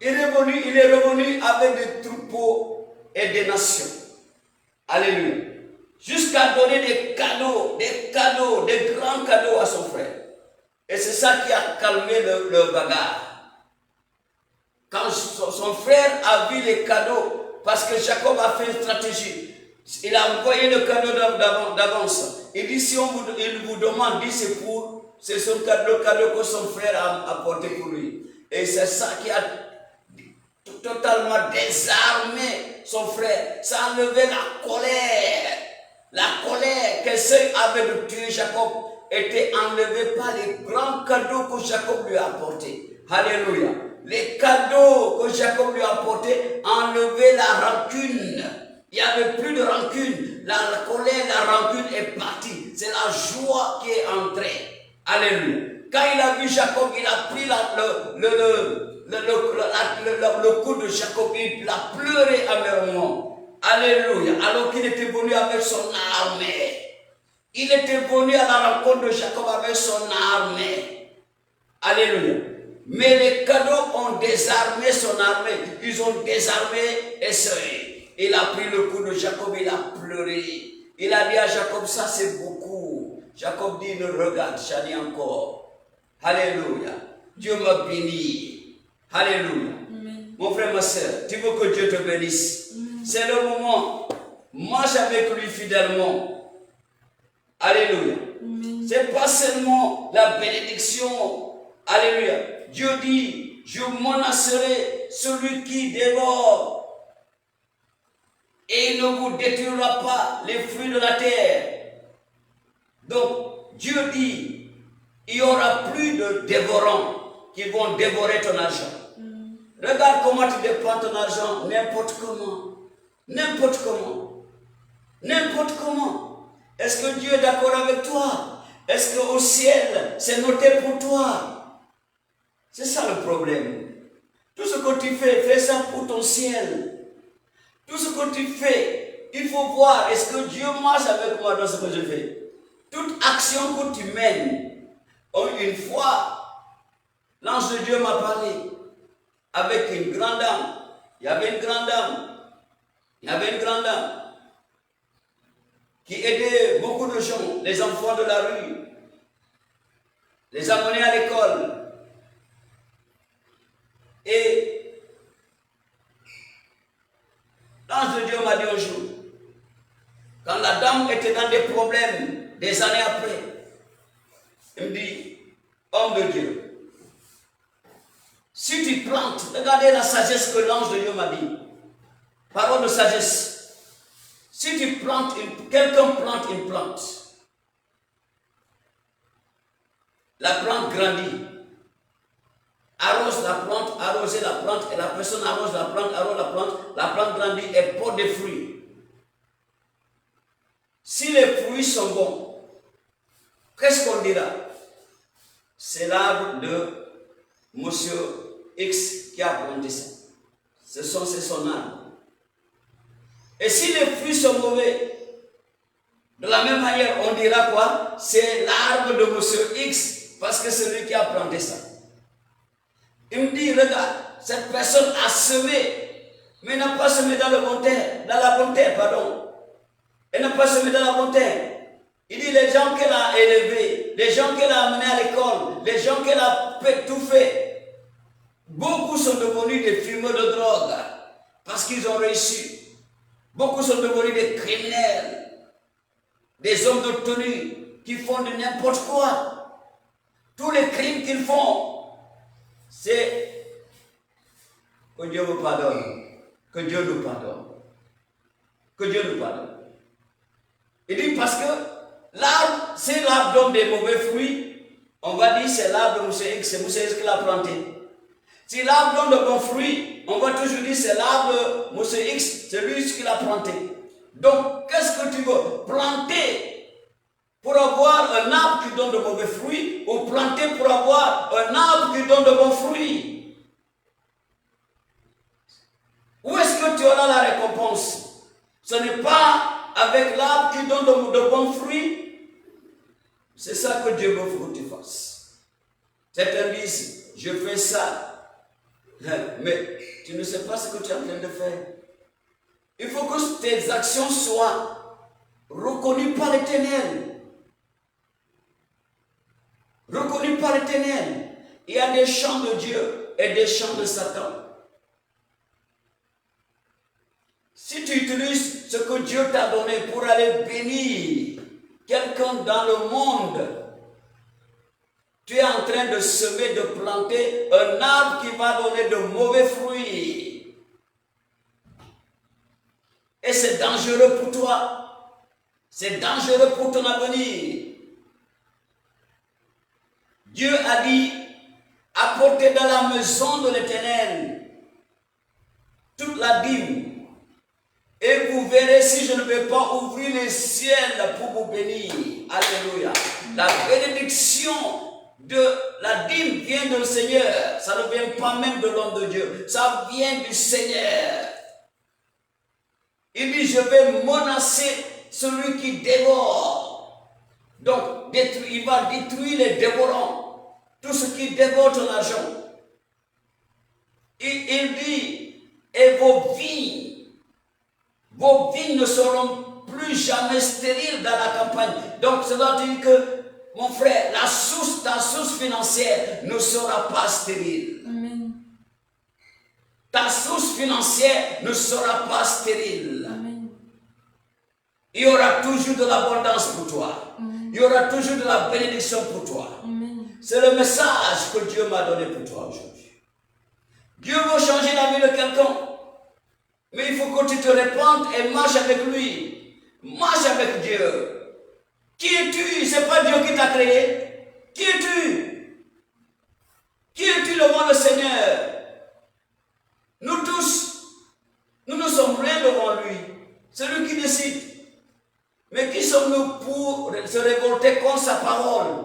Il est revenu avec des troupeaux et des nations. Alléluia. Jusqu'à donner des cadeaux, des grands cadeaux à son frère. Et c'est ça qui a calmé le bagarre. Quand son frère a vu les cadeaux, parce que Jacob a fait une stratégie, il a envoyé le cadeau d'avance. Il dit, si il vous demande, dit c'est son cadeau, le cadeau que son frère a apporté pour lui. Et c'est ça qui a totalement désarmé son frère. Ça a enlevé la colère. La colère qu'Esaïe avait de tuer Jacob était enlevée par les grands cadeaux que Jacob lui a apportés. Alléluia. Les cadeaux que Jacob lui a apportés enlevaient la rancune. Il n'y avait plus de rancune. La colère, la rancune est partie. C'est la joie qui est entrée. Alléluia. Quand il a vu Jacob, il a pris le cou de Jacob, il a pleuré amèrement. Alléluia. Alors qu'il était venu avec son armée. Il était venu à la rencontre de Jacob avec son armée. Alléluia. Mais les cadeaux ont désarmé son armée. Ils ont désarmé Esau. Il a pris le coup de Jacob, il a pleuré. Il a dit à Jacob, ça c'est beaucoup. Jacob dit, ne regarde, j'en ai encore. Alléluia. Dieu m'a béni. Alléluia. Amen. Mon frère, ma soeur, tu veux que Dieu te bénisse. C'est le moment. Marche avec lui fidèlement. Alléluia. C'est pas seulement la bénédiction. Alléluia. Dieu dit, je menacerai celui qui dévore. Et il ne vous détruira pas les fruits de la terre. Donc, Dieu dit, il n'y aura plus de dévorants qui vont dévorer ton argent. Regarde comment tu dépenses ton argent, n'importe comment. N'importe comment. N'importe comment. Est-ce que Dieu est d'accord avec toi? Est-ce qu'au ciel, c'est noté pour toi? C'est ça le problème. Tout ce que tu fais, fais ça pour ton ciel. Tout ce que tu fais, il faut voir, est-ce que Dieu marche avec moi dans ce que je fais? Toute action que tu mènes, une fois, l'ange de Dieu m'a parlé avec une grande dame. Il y avait une grande dame. Il y avait une grande dame qui aidait beaucoup de gens, les enfants de la rue, les amener à l'école. Et l'ange de Dieu m'a dit un jour, quand la dame était dans des problèmes, des années après, il me dit, homme de Dieu, si tu plantes, regardez la sagesse que l'ange de Dieu m'a dit, parole de sagesse, si tu plantes, quelqu'un plante une plante, la plante grandit, arrose la plante, arroser la plante, et la personne arrose la plante grandit et porte des fruits. Si les fruits sont bons, qu'est-ce qu'on dira? C'est l'arbre de Monsieur X qui a planté ça. C'est son arbre. Et si les fruits sont mauvais, de la même manière, on dira quoi? C'est l'arbre de Monsieur X, parce que c'est lui qui a planté ça. Il me dit, regarde, cette personne a semé, mais n'a pas semé dans la bonne terre, pardon. Elle n'a pas semé dans la bonne terre. Il dit, les gens qu'elle a élevés, les gens qu'elle a amenés à l'école, les gens qu'elle a tout fait, beaucoup sont devenus des fumeurs de drogue, parce qu'ils ont réussi. Beaucoup sont devenus des criminels, des hommes de tenue qui font de n'importe quoi. Tous les crimes qu'ils font, c'est que Dieu vous pardonne, que Dieu nous pardonne, que Dieu nous pardonne. Il dit parce que l'arbre, c'est l'arbre donne des mauvais fruits, on va dire c'est l'arbre de Monsieur X, c'est Monsieur X qui l'a planté. Si l'arbre donne de bons fruits, on va toujours dire c'est l'arbre de Monsieur X, c'est lui qui l'a planté. Donc, qu'est-ce que tu veux? Planter pour avoir un arbre qui donne de mauvais fruits ou planter pour avoir un arbre qui donne de bons fruits? Où est-ce que tu auras la récompense? Ce n'est pas avec l'arbre qui donne de bons fruits. C'est ça que Dieu veut que tu fasses. Certains disent, je fais ça. Mais tu ne sais pas ce que tu es en train de faire. Il faut que tes actions soient reconnues par l'Éternel. Reconnues par l'Éternel. Il y a des champs de Dieu et des champs de Satan. Si tu utilises ce que Dieu t'a donné pour aller bénir quelqu'un dans le monde, tu es en train de semer, de planter un arbre qui va donner de mauvais fruits. Et c'est dangereux pour toi. C'est dangereux pour ton avenir. Dieu a dit, apportez dans la maison de l'Éternel toute la dîme. Et vous verrez si je ne vais pas ouvrir les ciels pour vous bénir. Alléluia. La bénédiction de la dîme vient du Seigneur. Ça ne vient pas même de l'homme de Dieu. Ça vient du Seigneur. Il dit, je vais menacer celui qui dévore. Donc, il va détruire les dévorants, tout ce qui dévore ton argent. Il dit, et vos vignes ne seront plus jamais stériles dans la campagne. Donc, cela veut dire que, mon frère, ta source financière ne sera pas stérile. Amen. Ta source financière ne sera pas stérile. Amen. Il y aura toujours de l'abondance pour toi. Amen. Il y aura toujours de la bénédiction pour toi. Amen. C'est le message que Dieu m'a donné pour toi aujourd'hui. Dieu veut changer la vie de quelqu'un. Mais il faut que tu te répandes et marches avec lui. Marche avec Dieu. Qui es-tu? Ce n'est pas Dieu qui t'a créé. Qui es-tu? Qui es-tu devant le Seigneur? Nous tous, nous ne sommes rien devant lui. C'est lui qui décide. Mais qui sommes-nous pour se révolter contre sa parole?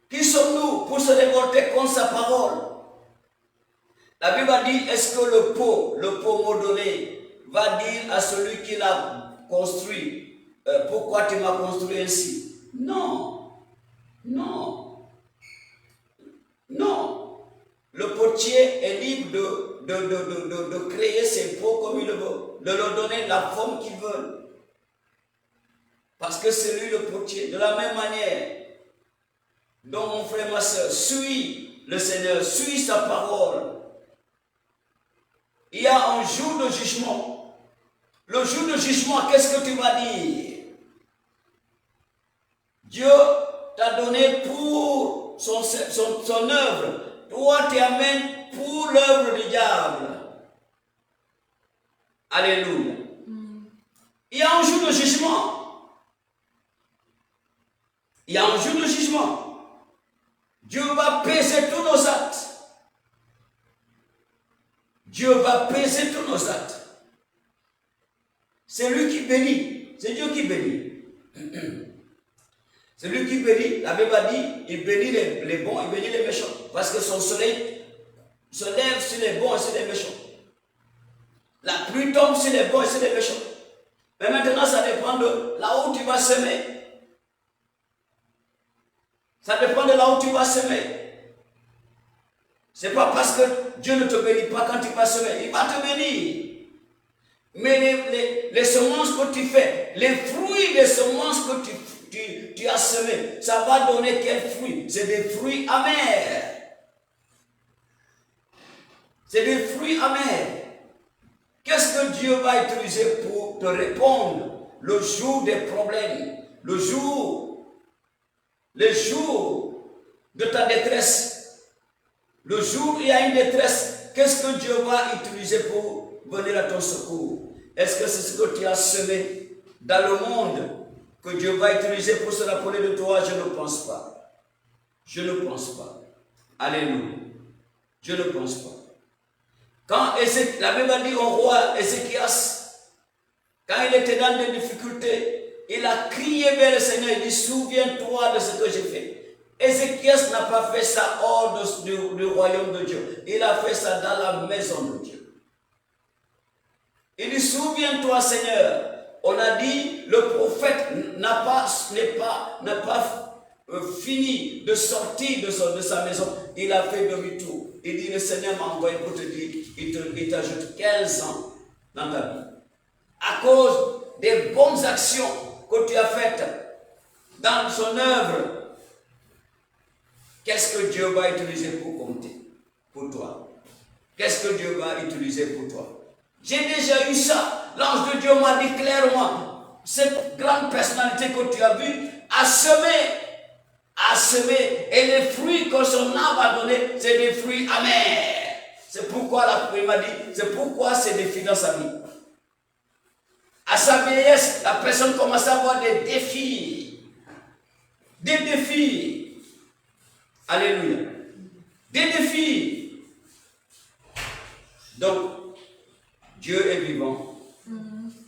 Qui sommes-nous pour se révolter contre sa parole? La Bible a dit, est-ce que le pot modonné, va dire à celui qui l'a construit, pourquoi tu m'as construit ainsi? Non. Non. Non. Le potier est libre de créer ses pots comme il le veut, de leur donner la forme qu'il veut. Parce que c'est lui le potier. De la même manière, donc mon frère, ma soeur, suis le Seigneur, suis sa parole. Il y a un jour de jugement. Le jour de jugement, qu'est-ce que tu vas dire? Dieu t'a donné pour son œuvre. Toi, tu amènes pour l'œuvre du diable. Alléluia. Il y a un jour de jugement. Il y a un jour de jugement. Dieu va peser tous nos actes. Dieu va peser tous nos actes. C'est lui qui bénit. C'est Dieu qui bénit. C'est lui qui bénit. La Bible a dit, il bénit les bons, il bénit les méchants. Parce que son soleil se lève sur les bons et sur les méchants. La pluie tombe sur les bons et sur les méchants. Mais maintenant, ça dépend de là où tu vas semer. Ça dépend de là où tu vas semer. Ce n'est pas parce que Dieu ne te bénit pas quand tu vas semer. Il va te bénir. Mais les semences que tu fais, les fruits des semences que tu as semées, ça va donner quels fruits? C'est des fruits amers. C'est des fruits amers. Qu'est-ce que Dieu va utiliser pour te répondre le jour des problèmes, les jours de ta détresse? Le jour où il y a une détresse, qu'est-ce que Dieu va utiliser pour venir à ton secours? Est-ce que c'est ce que tu as semé dans le monde que Dieu va utiliser pour se rappeler de toi? Je ne pense pas. Je ne pense pas. Alléluia. Je ne pense pas. Quand la Bible dit au roi Ézéchias, quand il était dans des difficultés, il a crié vers le Seigneur, il dit, souviens-toi de ce que j'ai fait. Ézéchias n'a pas fait ça hors du royaume de Dieu. Il a fait ça dans la maison de Dieu. Il dit, souviens-toi Seigneur. On a dit, le prophète n'a pas fini de sortir de sa maison. Il a fait demi-tour. Il dit, le Seigneur m'a envoyé pour te dire, il t'ajoute 15 ans dans ta vie. À cause des bonnes actions que tu as faites dans son œuvre. Qu'est-ce que Dieu va utiliser pour compter pour toi? Qu'est-ce que Dieu va utiliser pour toi? J'ai déjà eu ça. L'ange de Dieu m'a dit clairement, cette grande personnalité que tu as vue a semé. Et les fruits que son âme a donné, c'est des fruits amers. C'est pourquoi il m'a dit, c'est pourquoi c'est défi dans sa vie. À sa vieillesse, la personne commence à avoir des défis. Des défis. Alléluia. Des défis. Donc, Dieu est vivant.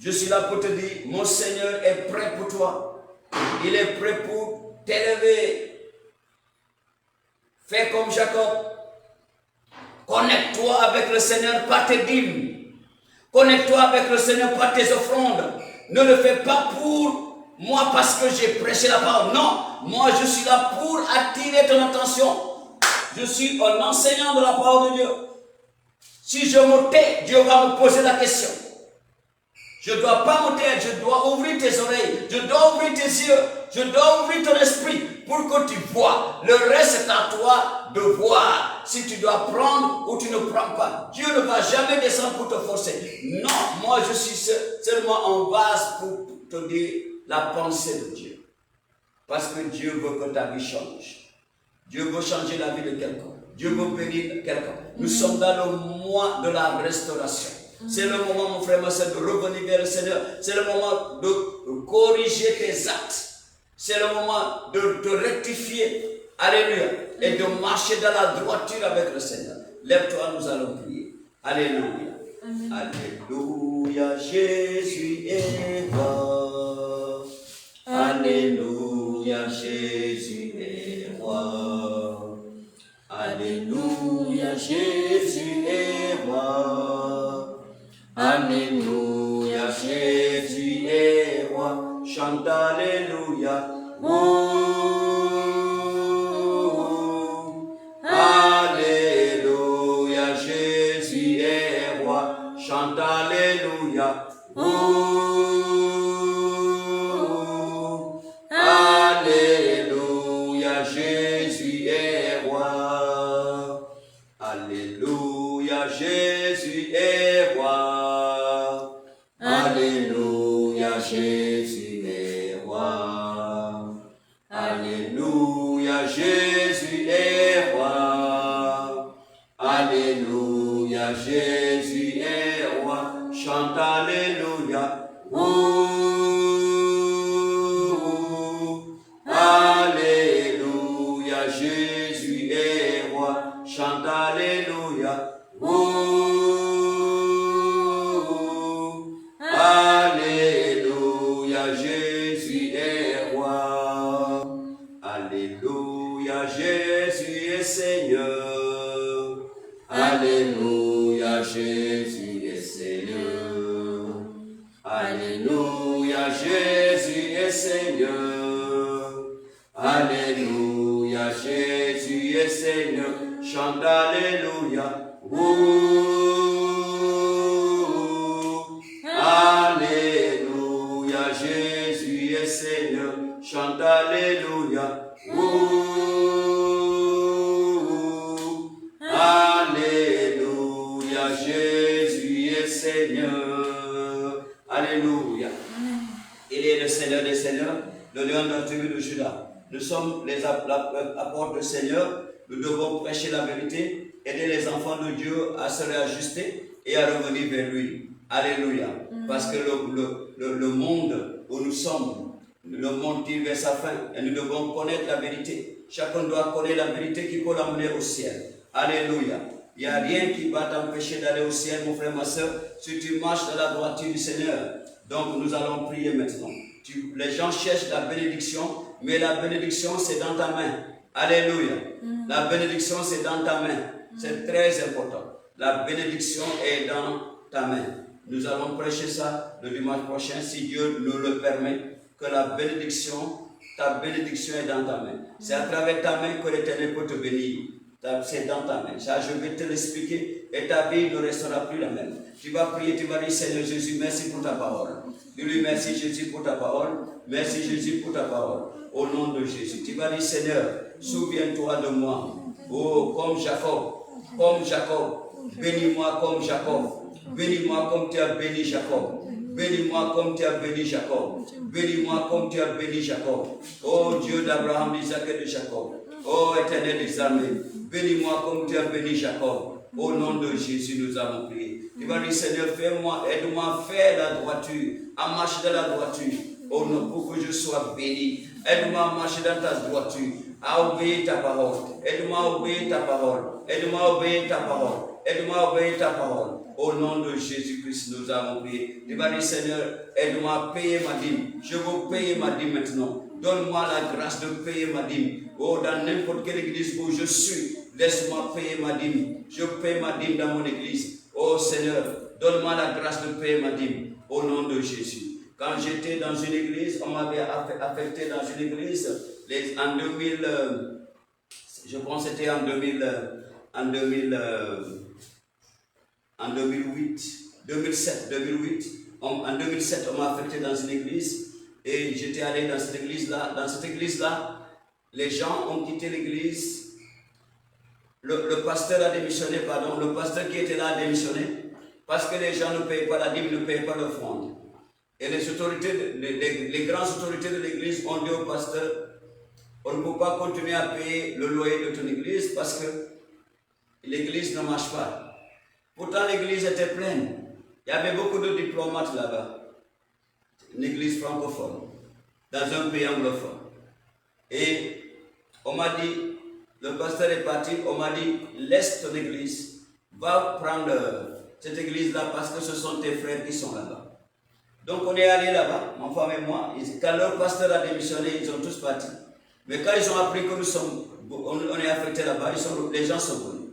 Je suis là pour te dire, mon Seigneur est prêt pour toi. Il est prêt pour t'élever. Fais comme Jacob. Connecte-toi avec le Seigneur par tes dîmes. Connecte-toi avec le Seigneur par tes offrandes. Ne le fais pas pour moi parce que j'ai prêché la parole. Non, moi je suis là pour attirer ton attention. Je suis un enseignant de la parole de Dieu. Si je me tais, Dieu va me poser la question. Je ne dois pas me taire, je dois ouvrir tes oreilles, je dois ouvrir tes yeux, je dois ouvrir ton esprit pour que tu vois. Le reste est à toi de voir si tu dois prendre ou tu ne prends pas. Dieu ne va jamais descendre pour te forcer. Non, moi je suis seulement en base pour te dire la pensée de Dieu. Parce que Dieu veut que ta vie change. Dieu veut changer la vie de quelqu'un. Dieu veut bénir quelqu'un. Nous sommes dans le mois de la restauration. C'est le moment, mon frère, ma soeur, de revenir vers le Seigneur. C'est le moment de corriger tes actes. C'est le moment de te rectifier. Alléluia. Et de marcher dans la droiture avec le Seigneur. Lève-toi, nous allons prier. Alléluia. Amen. Alléluia, Jésus est roi. Alléluia, Jésus est roi. Alléluia, Jésus est roi. Alléluia, Jésus est roi. Chante Alléluia. Alléluia, Jésus est roi. Chante Alléluia. Alléluia, Jésus est roi. Alléluia, Jésus est roi. Alléluia, Jésus est roi. Alléluia, Jésus est roi. Alléluia, Jésus est roi. Chante Alléluia. Alléluia, Jésus est roi. Chante Alléluia. Alléluia, Jésus est roi. Alléluia, Jésus est Seigneur. Alléluia, Jésus est Seigneur. Alléluia, Jésus est Seigneur. Alléluia, Jésus est Seigneur. Chante Alléluia. Alléluia, Jésus est Seigneur. Chante Alléluia. Alléluia, Jésus est Seigneur. Alléluia. Il est le Seigneur des Seigneurs, le lion de la tribu de Juda. Nous sommes les apôtres du Seigneur. Nous devons prêcher la vérité, aider les enfants de Dieu à se réajuster et à revenir vers lui. Alléluia. Parce que le monde où nous sommes, le monde tire vers sa fin et nous devons connaître la vérité. Chacun doit connaître la vérité qui peut l'amener au ciel. Alléluia. Il n'y a rien qui va t'empêcher d'aller au ciel, mon frère, ma soeur, si tu marches dans la droiture du Seigneur. Donc nous allons prier maintenant. Les gens cherchent la bénédiction, mais la bénédiction c'est dans ta main. Alléluia. La bénédiction c'est dans ta main. C'est très important. La bénédiction est dans ta main. Nous allons prêcher ça le dimanche prochain, si Dieu nous le permet, que la bénédiction, ta bénédiction est dans ta main. C'est à travers ta main que l'Éternel peut te bénir. C'est dans ta main. Ça, je vais te l'expliquer et ta vie ne restera plus la même. Tu vas prier, tu vas dire Seigneur Jésus, merci pour ta parole. Dis-lui merci Jésus pour ta parole. Merci Jésus pour ta parole. Au nom de Jésus. Tu vas dire Seigneur, souviens-toi de moi. Oh, comme Jacob. Comme Jacob. Bénis-moi comme Jacob. Bénis-moi comme tu as béni Jacob. Bénis-moi comme tu as béni Jacob. Bénis-moi comme tu as béni Jacob. Oh Dieu d'Abraham, d'Isaac et de Jacob. Oh Éternel des armées, bénis-moi comme tu as béni Jacob. Au nom de Jésus, nous avons prié. Tu vas dire, Seigneur, fais-moi, aide-moi à faire la droiture, à marcher dans la droiture. Oh non, pour que je sois béni. Aide-moi à marcher dans ta droiture, à obéir ta parole. Aide-moi à obéir ta parole. Aide-moi à obéir ta parole. Aide-moi à obéir ta parole. Au nom de Jésus-Christ, nous avons prié. Tu vas dire, Seigneur, aide-moi à payer ma dîme. Je veux payer ma dîme maintenant. Donne-moi la grâce de payer ma dîme. Oh, dans n'importe quelle église où je suis, laisse-moi payer ma dîme. Je paye ma dîme dans mon église. Oh Seigneur, donne-moi la grâce de payer ma dîme. Au nom de Jésus. quand j'étais dans une église, on m'avait affecté dans une église en 2000, je pense que c'était en 2008, 2007. En 2007, on m'a affecté dans une église et j'étais allé dans cette église-là. Dans cette église-là, les gens ont quitté l'église. Le pasteur a démissionné, pardon. Le pasteur qui était là a démissionné parce que les gens ne payaient pas la dîme, ne payaient pas l'offrande. Et les grandes autorités de l'église ont dit au pasteur, on ne peut pas continuer à payer le loyer de ton église parce que l'église ne marche pas. Pourtant, l'église était pleine. Il y avait beaucoup de diplomates là-bas. Une église francophone, dans un pays anglophone. Et on m'a dit, le pasteur est parti, on m'a dit, laisse ton église, va prendre cette église-là parce que ce sont tes frères qui sont là-bas. Donc on est allé là-bas, mon femme et moi. Quand leur pasteur a démissionné, ils ont tous parti. Mais quand ils ont appris que on est affecté là-bas, les gens sont venus.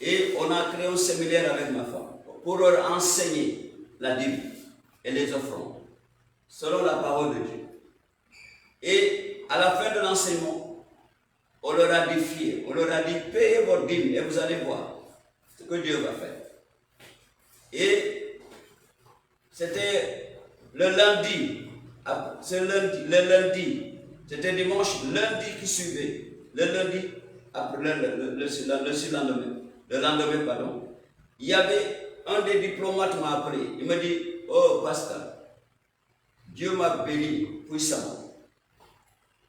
Et on a créé un séminaire avec ma femme pour leur enseigner la dîme et les offrandes, selon la parole de Dieu. Et à la fin de l'enseignement, on leur a défié, on leur a dit, payez votre dîme et vous allez voir ce que Dieu va faire. Et c'était le lundi, c'était dimanche, lundi qui suivait, le lundi, après le lendemain, pardon, il y avait un des diplomates m'a appelé, il me dit, oh pasteur, Dieu m'a béni puissamment.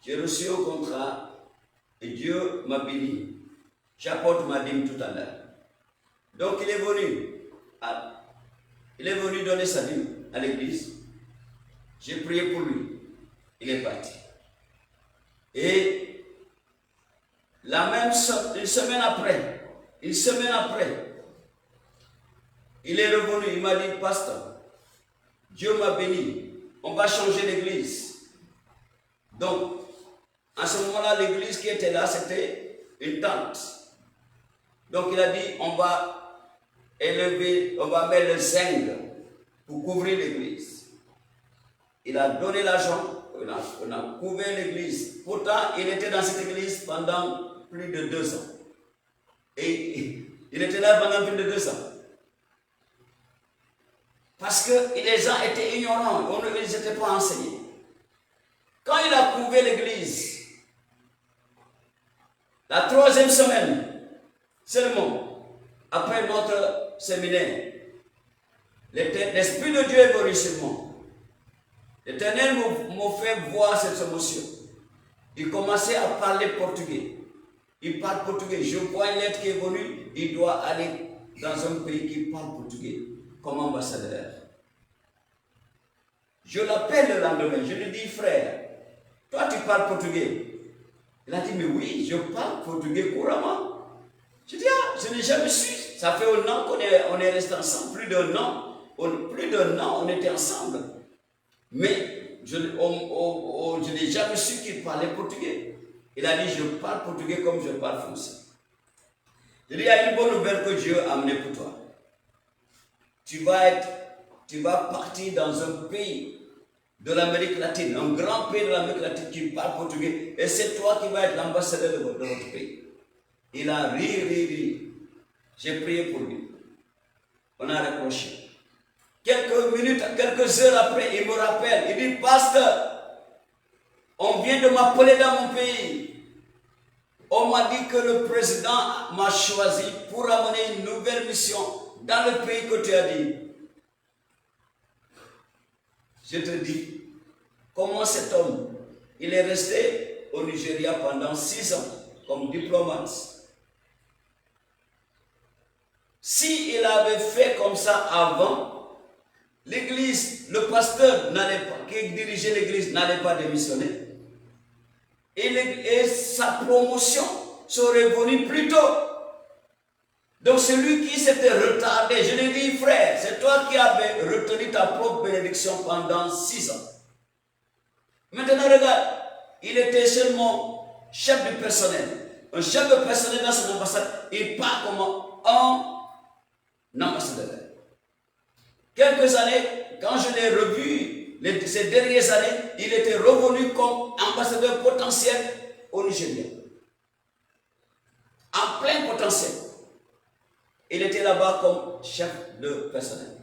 J'ai reçu un contrat et Dieu m'a béni. J'apporte ma dîme tout à l'heure. Donc il est venu donner sa dîme à l'église. J'ai prié pour lui. Il est parti. Et une semaine après, il est revenu, il m'a dit, pasteur, Dieu m'a béni, on va changer l'église. Donc, à ce moment-là, l'église qui était là, c'était une tente. Donc, il a dit, on va mettre le zinc pour couvrir l'église. Il a donné l'argent, on a couvert l'église. Pourtant, il était dans cette église pendant plus de 2 ans. Et il était là pendant plus de 2 ans. Parce que les gens étaient ignorants, ils n'étaient pas enseignés. Quand il a couvert l'église, la 3e semaine, seulement, après notre séminaire, l'Esprit de Dieu est venu sur moi. L'Éternel m'a fait voir cette émotion. Il commençait à parler portugais. Il parle portugais. Je vois une lettre qui est venue, il doit aller dans un pays qui parle portugais, comme ambassadeur. Je l'appelle le lendemain, je lui dis, frère, toi tu parles portugais. Il a dit, mais oui, je parle portugais couramment. Je dis, je n'ai jamais su. Ça fait 1 an qu'on est resté ensemble, plus d'1 an. On était ensemble. Mais je n'ai jamais su qu'il parlait portugais. Il a dit, je parle portugais comme je parle français. Je dis, il y a une bonne nouvelle que Dieu a amenée pour toi. Tu vas partir dans un pays de l'Amérique latine, un grand pays de l'Amérique latine qui parle portugais, et c'est toi qui vas être l'ambassadeur de votre pays. Il a ri. J'ai prié pour lui. On a raccroché. Quelques heures après, il me rappelle, il dit, pasteur, on vient de m'appeler dans mon pays. On m'a dit que le président m'a choisi pour amener une nouvelle mission dans le pays que tu as dit. Je te dis, comment cet homme, il est resté au Nigeria pendant 6 ans comme diplomate. S'il avait fait comme ça avant, l'église, le pasteur qui dirigeait l'église n'allait pas démissionner. Et sa promotion serait venue plus tôt. Donc celui qui s'était retardé, je lui dis, frère, c'est toi qui avais retenu ta propre bénédiction pendant 6 ans. Maintenant regarde, il était seulement chef du personnel. Un chef de personnel dans son ambassade, il part comme un ambassadeur. Quelques années, quand je l'ai revu, ces dernières années, il était revenu comme ambassadeur potentiel au Nigeria. En plein potentiel. Il était là-bas comme chef de personnel.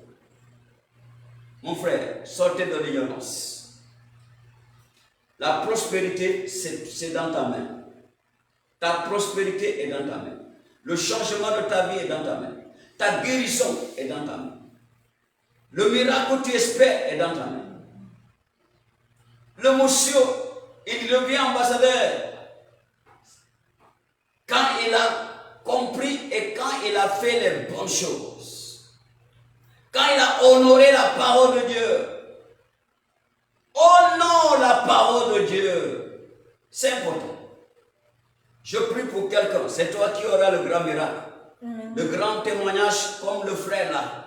Mon frère, sortez de l'ignorance. La prospérité, c'est dans ta main. Ta prospérité est dans ta main. Le changement de ta vie est dans ta main. Ta guérison est dans ta main. Le miracle que tu espères est dans ta main. Le monsieur, il devient ambassadeur quand il a compris et quand il a fait les bonnes choses. Quand il a honoré la parole de Dieu. Honore la parole de Dieu. C'est important. Je prie pour quelqu'un. C'est toi qui auras le grand miracle. Le grand témoignage comme le frère là.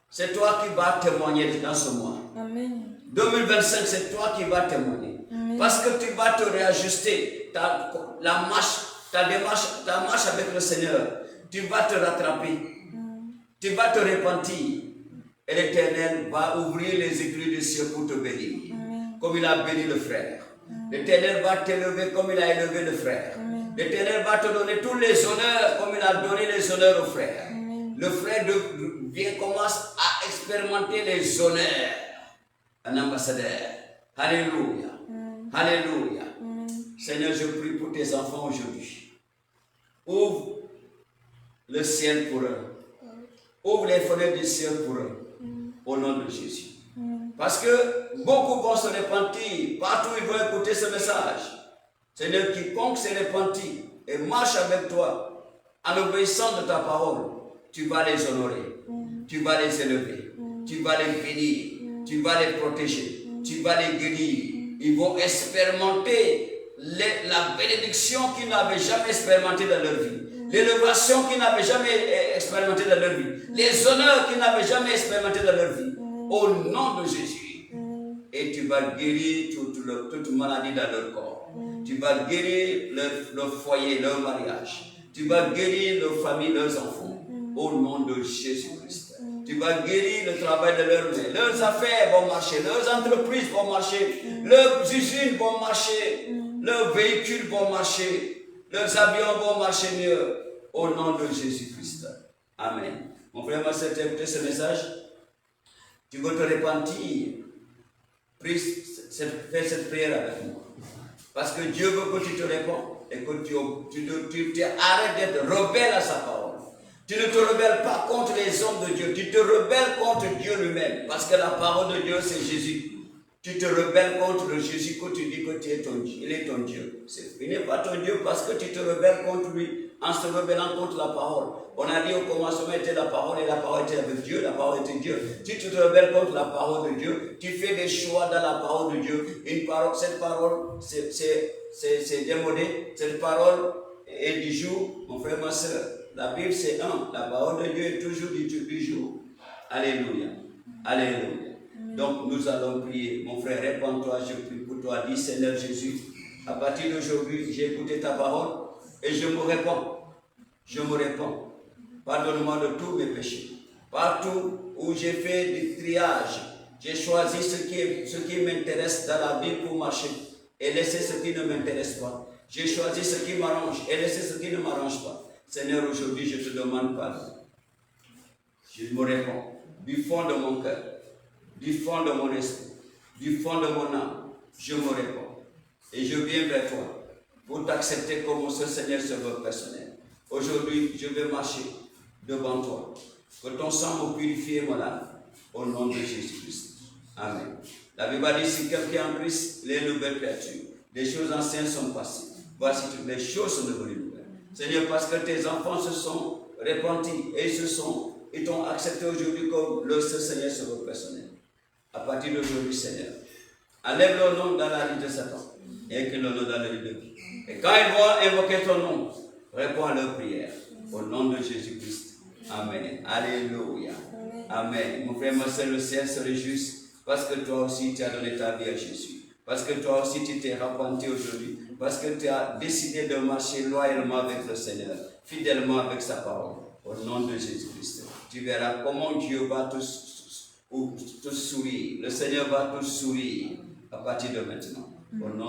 C'est toi qui vas témoigner dans ce mois. Amen. 2025, c'est toi qui vas témoigner. Amen. Parce que tu vas te réajuster. Ta marche avec le Seigneur. Tu vas te rattraper. Tu vas te repentir. Et l'Éternel va ouvrir les écluses du ciel pour te bénir. Amen. Comme il a béni le frère. L'Éternel va t'élever comme il a élevé le frère. L'Éternel va te donner tous les honneurs comme il a donné les honneurs au frère. Amen. Le frère commence à expérimenter les honneurs. Un ambassadeur. Alléluia. Alléluia. Seigneur, je prie pour tes enfants aujourd'hui. Ouvre le ciel pour eux. Ouvre les fenêtres du ciel pour eux. Au nom de Jésus. Parce que beaucoup vont se repentir. Partout ils vont écouter ce message. Seigneur, quiconque s'est repenti et marche avec toi en obéissant de ta parole, tu vas les honorer. Tu vas les élever. Tu vas les bénir. Tu vas les protéger. Tu vas les guérir. Ils vont expérimenter la bénédiction qu'ils n'avaient jamais expérimentée dans leur vie. L'élévation qu'ils n'avaient jamais expérimentée dans leur vie. Les honneurs qu'ils n'avaient jamais expérimentés dans leur vie. Au nom de Jésus. Et tu vas guérir toute maladie dans leur corps. Tu vas guérir leur foyer, leur mariage. Tu vas guérir leur famille, leurs enfants. Au nom de Jésus-Christ. Tu vas guérir le travail de leurs mains. Leurs affaires vont marcher. Leurs entreprises vont marcher. Leurs usines vont marcher. Leurs véhicules vont marcher. Leurs avions vont marcher mieux. Au nom de Jésus-Christ. Amen. Mon frère, ma soeur, tu as écouté ce message? Tu veux te repentir? Fais cette prière avec moi. Parce que Dieu veut que tu te réponds et que tu arrêtes d'être rebelle à sa parole. Tu ne te rebelles pas contre les hommes de Dieu. Tu te rebelles contre Dieu lui-même. Parce que la parole de Dieu, c'est Jésus. Tu te rebelles contre le Jésus que tu dis que tu es ton Dieu. Il est ton Dieu. Il n'est pas ton Dieu parce que tu te rebelles contre lui en se rebellant contre la parole. On a dit au commencement était la parole et la parole était avec Dieu. La parole était Dieu. Si tu te rebelles contre la parole de Dieu, tu fais des choix dans la parole de Dieu. Cette parole, c'est démodé. Cette parole est du jour, mon frère, ma soeur. La Bible, c'est un. La parole de Dieu est toujours du jour. Alléluia. Alléluia. Donc, nous allons prier. Mon frère, répands-toi, je prie pour toi. Dis, Seigneur Jésus, à partir d'aujourd'hui, j'ai écouté ta parole et je me réponds. Je me réponds. Pardonne-moi de tous mes péchés. Partout où j'ai fait du triage, j'ai choisi ce qui m'intéresse dans la vie pour marcher et laisser ce qui ne m'intéresse pas. J'ai choisi ce qui m'arrange et laisser ce qui ne m'arrange pas. Seigneur, aujourd'hui, je te demande pardon. Je me réponds du fond de mon cœur, du fond de mon esprit, du fond de mon âme. Je me réponds. Et je viens vers toi pour t'accepter comme mon seul Seigneur Sauveur personnel. Aujourd'hui, je vais marcher devant toi. Que ton sang me purifie et me lave. Au nom de Jésus-Christ. Amen. La Bible dit, si quelqu'un en Christ, les nouvelles créatures. Les choses anciennes sont passées. Voici toutes les choses sont devenues nouvelles. Seigneur, parce que tes enfants se sont repentis et ils t'ont accepté aujourd'hui comme le seul Seigneur Sauveur personnel. À partir d'aujourd'hui, Seigneur, enlève leur nom dans la liste de Satan et écris leur nom dans la liste de vie. Et quand ils vont invoquer ton nom, réponds à leur prière. Au nom de Jésus-Christ. Amen. Alléluia. Amen. Mon frère, ma soeur, le ciel se réjouit parce que toi aussi tu as donné ta vie à Jésus. Parce que toi aussi tu t'es repenti aujourd'hui. Parce que tu as décidé de marcher loyalement avec le Seigneur, fidèlement avec sa parole. Au nom de Jésus-Christ. Tu verras comment Dieu va ou tous sourire. Le Seigneur va tous sourire à partir de maintenant. Au nom